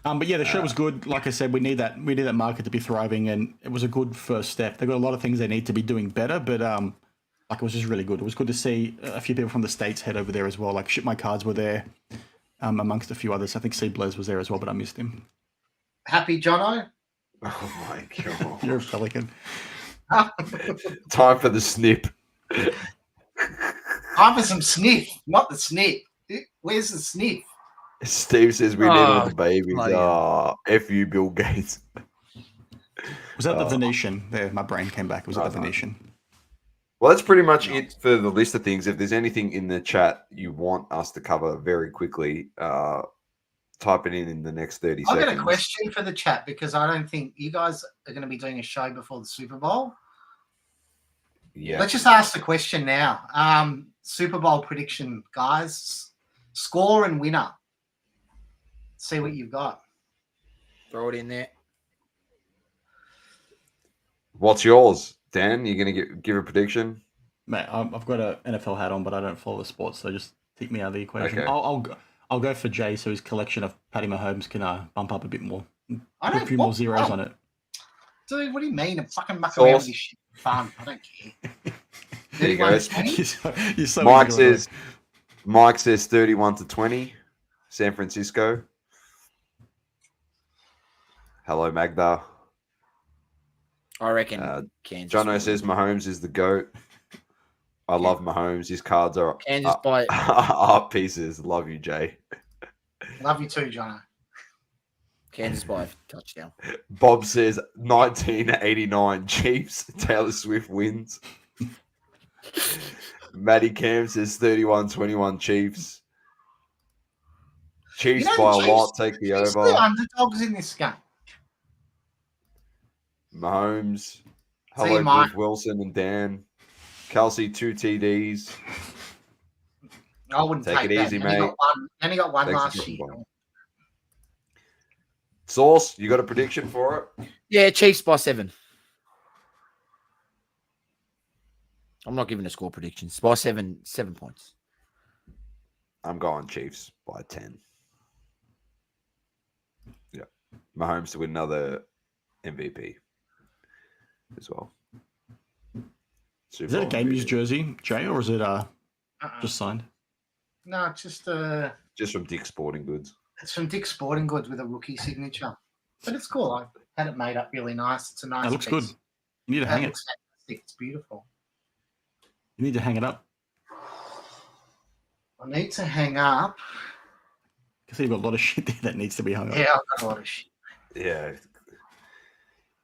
But yeah, the show was good. Like I said, we need that market to be thriving, and it was a good first step. They've got a lot of things they need to be doing better, but it was just really good. It was good to see a few people from the States head over there as well. Like Ship My Cards were there, amongst a few others. I think C. Blaise was there as well, but I missed him. Happy, Jono? Oh my god! You're a pelican. Time for the snip. Time for some sniff, not the snip. Where's the sniff? Steve says we need Oh, all the babies. bloody F you, Bill Gates. Was that the Venetian? There, my brain came back. It was at the Venetian. Well, that's pretty much it for the list of things. If there's anything in the chat you want us to cover very quickly, type it in the next 30 I've seconds. got a question for the chat because I don't think you guys are going to be doing a show before the Super Bowl. Yeah. Let's just ask the question now. Super Bowl prediction, guys. Score and winner. See what you've got. Throw it in there. What's yours, Dan? You're going to give a prediction? Mate, I've got an NFL hat on, but I don't follow the sports, so just take me out of the equation. Okay. I'll I'll go for Jay, so his collection of Patty Mahomes can bump up a bit more. I Put a don't few more zeros on it. Dude, what do you mean? I'm fucking muck around with this shit for fun. I don't care. There you go. 31-20? You're so Mike says 31-20, San Francisco. Hello, Magda. I reckon Kansas. Jono says Mahomes is the GOAT. I love Mahomes. His cards are Kansas by art pieces. Love you, Jay. Love you too, Jono. Kansas by a touchdown. Bob says 1989 Chiefs. Taylor Swift wins. Matty Cam says 31-21 Chiefs. Chiefs by a lot take the over. The underdogs in this game. Mahomes. See you, Hello, Mike. Griff Wilson and Dan. Kelsey, 2 TDs. I wouldn't Take take it that. easy, Only mate. got one, only got one Thanks for last dropping year. by. Sauce, you got a prediction for it? Yeah, Chiefs by 7. I'm not giving a score prediction. It's by 7 points. I'm going Chiefs by 10. Yeah. Mahomes to win another MVP as well. Is that a game used jersey, Jay, or is it just signed? No, it's just Just from Dick's Sporting Goods. it's from Dick's Sporting Goods with a rookie signature. But it's cool. I had it made up really nice. It's a nice That looks piece. good. You need to That hang it. looks fantastic. It's beautiful. You need to hang it up. I need to hang up. Because you've got a lot of shit there that needs to be hung up. Yeah, I've got a lot of shit. Yeah.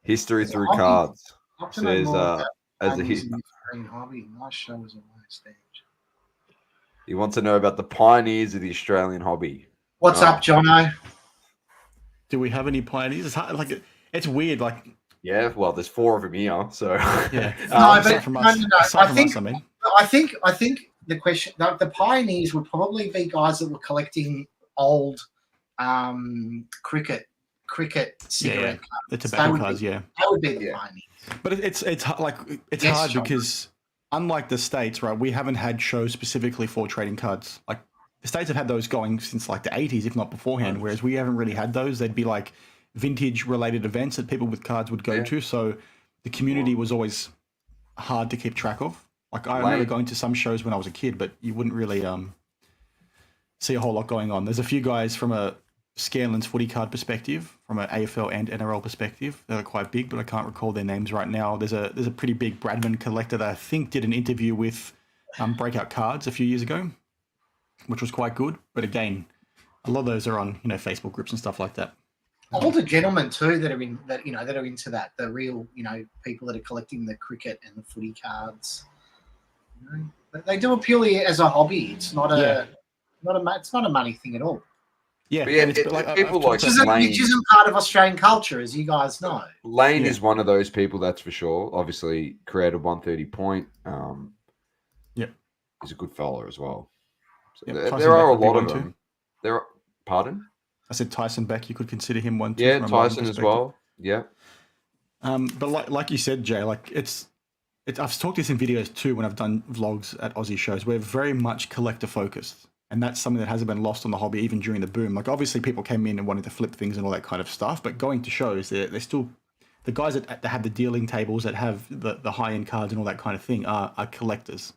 History through Hobby. cards. I'd like to know Says, more about as a hobbies hit. in this green hobby. Nice show as always, stage. You want to know about the pioneers of the Australian hobby. What's up, Jono? Do we have any pioneers? It's hard, it's weird. Like, Yeah, well, there's 4 of them here, so yeah. No, aside but from no, us, no, no. aside I from think us, I mean. I think the question, the pioneers would probably be guys that were collecting old cricket cigarette cards. The tobacco would cards, be- yeah. That would be the pioneers. But it's like it's Yes, hard John. because unlike the States, right, we haven't had shows specifically for trading cards. Like the States have had those going since like the 80s, if not beforehand, whereas we haven't really had those. They'd be like vintage related events that people with cards would go to. So the community was always hard to keep track of. Like I remember going to some shows when I was a kid, but you wouldn't really see a whole lot going on. There's a few guys from a Scanlan's footy card perspective, from an AFL and NRL perspective, that are quite big, but I can't recall their names right now. There's a pretty big Bradman collector that I think did an interview with Breakout Cards a few years ago, which was quite good. But again, a lot of those are on Facebook groups and stuff like that. Older gentlemen too that are into that. The real people that are collecting the cricket and the footy cards. They do it purely as a hobby. It's not it's not a money thing at all. Yeah, But yeah, and it's- people like Which isn't part of Australian culture, as you guys know. Lane is one of those people, that's for sure. Obviously, created 130 point. He's a good fella as well. So there are a lot of them. Pardon? I said Tyson Beck. You could consider him one too. Yeah, from a modern Tyson as perspective. well. Yeah. But like you said, Jay, like it's I've talked this in videos too when I've done vlogs at Aussie shows. We're very much collector focused. And that's something that hasn't been lost on the hobby even during the boom. Like obviously people came in and wanted to flip things and all that kind of stuff, but going to shows, they're still the guys that have the dealing tables, that have the high end cards and all that kind of thing are collectors,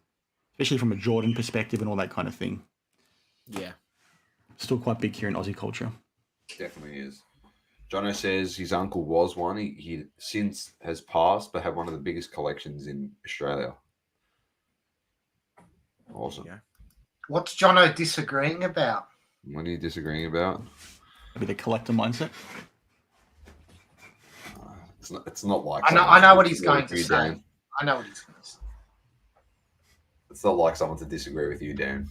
especially from a Jordan perspective and all that kind of thing. Yeah, still quite big here in Aussie culture. Definitely is. Jono says his uncle was one. He since has passed, but had one of the biggest collections in Australia. Awesome. Yeah. What's Jono disagreeing about? What are you disagreeing about? Maybe the collector mindset. It's not like I know what he's going to you, say. Dan. I know what he's going to say. It's not like someone to disagree with you, Dan.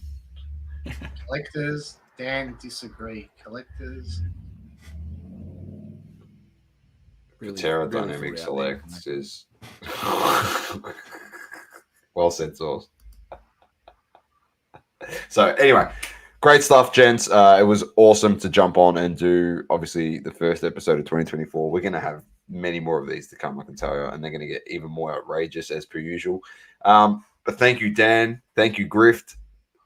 Collectors, Dan disagree. Collectors. Terra Dynamic Select says. Well said, Sauce. So anyway, great stuff, gents. It was awesome to jump on and do, obviously, the first episode of 2024. We're going to have many more of these to come, I can tell you, and they're going to get even more outrageous as per usual. But thank you, Dan. Thank you, Grift.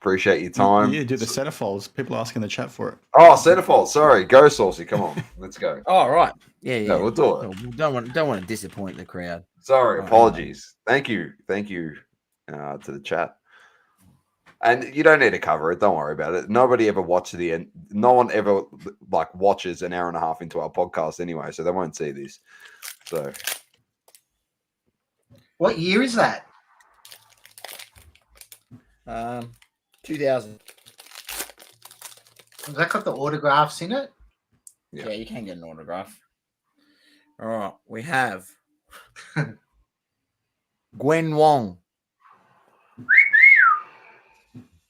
Appreciate your time. Yeah, do the centerfolds. People are asking in the chat for it. Oh, centerfold. Sorry. Go, Saucy. Come on. Let's go. Oh, right. Yeah. No, we'll do it. No, we don't want to disappoint the crowd. Sorry. Right, Apologies. Thank you. Thank you to the chat. And you don't need to cover it. Don't worry about it. Nobody ever watches the end. No one ever like watches an hour and a half into our podcast anyway, so they won't see this. So, What year is that? 2000. Has that got the autographs in it? Yeah. Yeah, you can get an autograph. All right, we have Gwen Wong.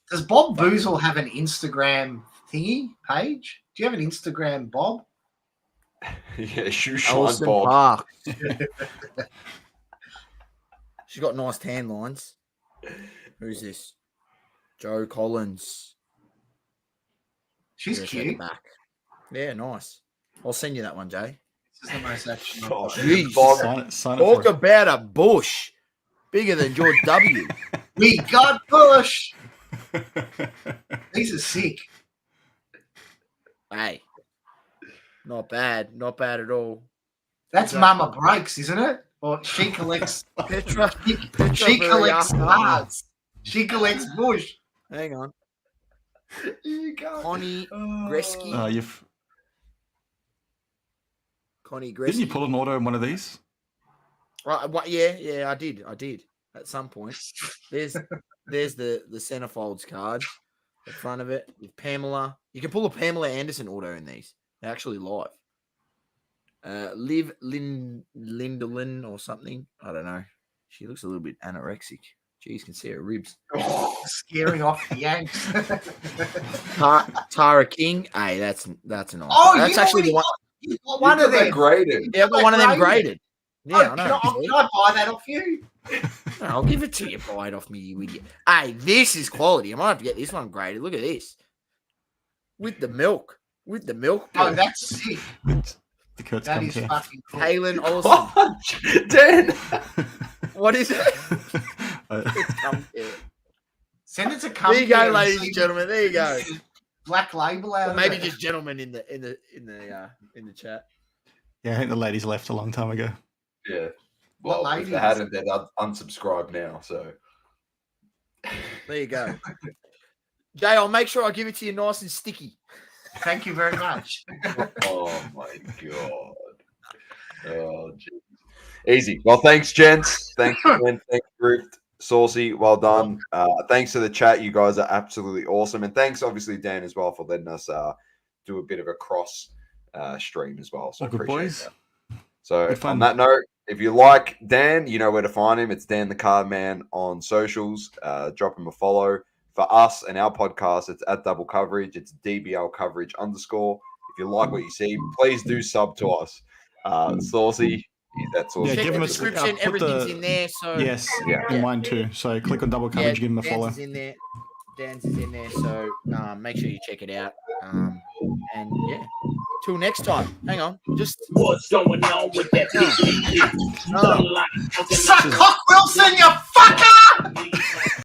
Does Bob Boozle have an Instagram thingy page? Do you have an Instagram, Bob? yeah, shoe shine Alston Bob. Park. She's got nice tan lines. Who's this? Joe Collins. She's There's her at the cute. back. Yeah, nice. I'll send you that one, Jay. This is the most action. Oh, Jeez. Bob. Sign it Talk for it. about a bush bigger than George W. We got Bush. These are sick. Hey, not bad at all. That's Exactly. Mama Breaks, isn't it? Or she collects. Petra she collects Veriaka. cards. She collects Bush. Hang on, Here you go. Connie Gretzky. You've Connie didn't you Gretzky. pull an auto in one of these? Right, yeah, I did at some point. There's the centerfolds card, the front of it with Pamela. You can pull a Pamela Anderson auto in these. They're actually live. Liv Lindelin or something. I don't know. She looks a little bit anorexic. Jeez, can see her ribs. Scaring off the Yanks. Tara King. Hey, that's an awesome. Oh, That's actually the one. You got one of them. Graded. Yeah, but one of them graded. Yeah, I know. Can I buy that off you? No, I'll give it to you. Buy it off me, you idiot. Hey, this is quality. I might have to get this one graded. Look at this. With the milk. Oh, that's sick. The Kurt's That come is here. fucking cool. Halen Olsen. Dan. What is it? Uh, It's come here. Send it to come. There you go, here and ladies see and gentlemen. There you go. Black label out Or of maybe it. just gentlemen in the chat. yeah, I think the ladies left a long time ago. Yeah. What Well, if ladies? they hadn't, they'd unsubscribe now. So There you go. Jay, I'll make sure I give it to you nice and sticky. Thank you very much. oh my god. Oh geez. Easy. Well, thanks, gents. Thanks, Ben. Thanks, Ruth. Saucy. Well done. Thanks to the chat. You guys are absolutely awesome. And thanks, obviously, Dan, as well, for letting us do a bit of a cross stream as well. So All good, appreciate boys. that. So Good fun. on that note, if you like Dan, you know where to find him. It's Dan the Card Man on socials. Drop him a follow. For us and our podcast, it's at Double Coverage. It's DBL Coverage _ If you like what you see, please do sub to us. Saucy, that's Saucy. Yeah, Check give the him a description. put Everything's the- in there. So Yes, Yeah. and mine too. So click on Double Coverage, give him a Dan's follow. is in there. Dan's is in there. So make sure you check it out. And yeah, till next time. Hang on, just What's going on with that? Oh. Suck cock, Wilson, you fucker!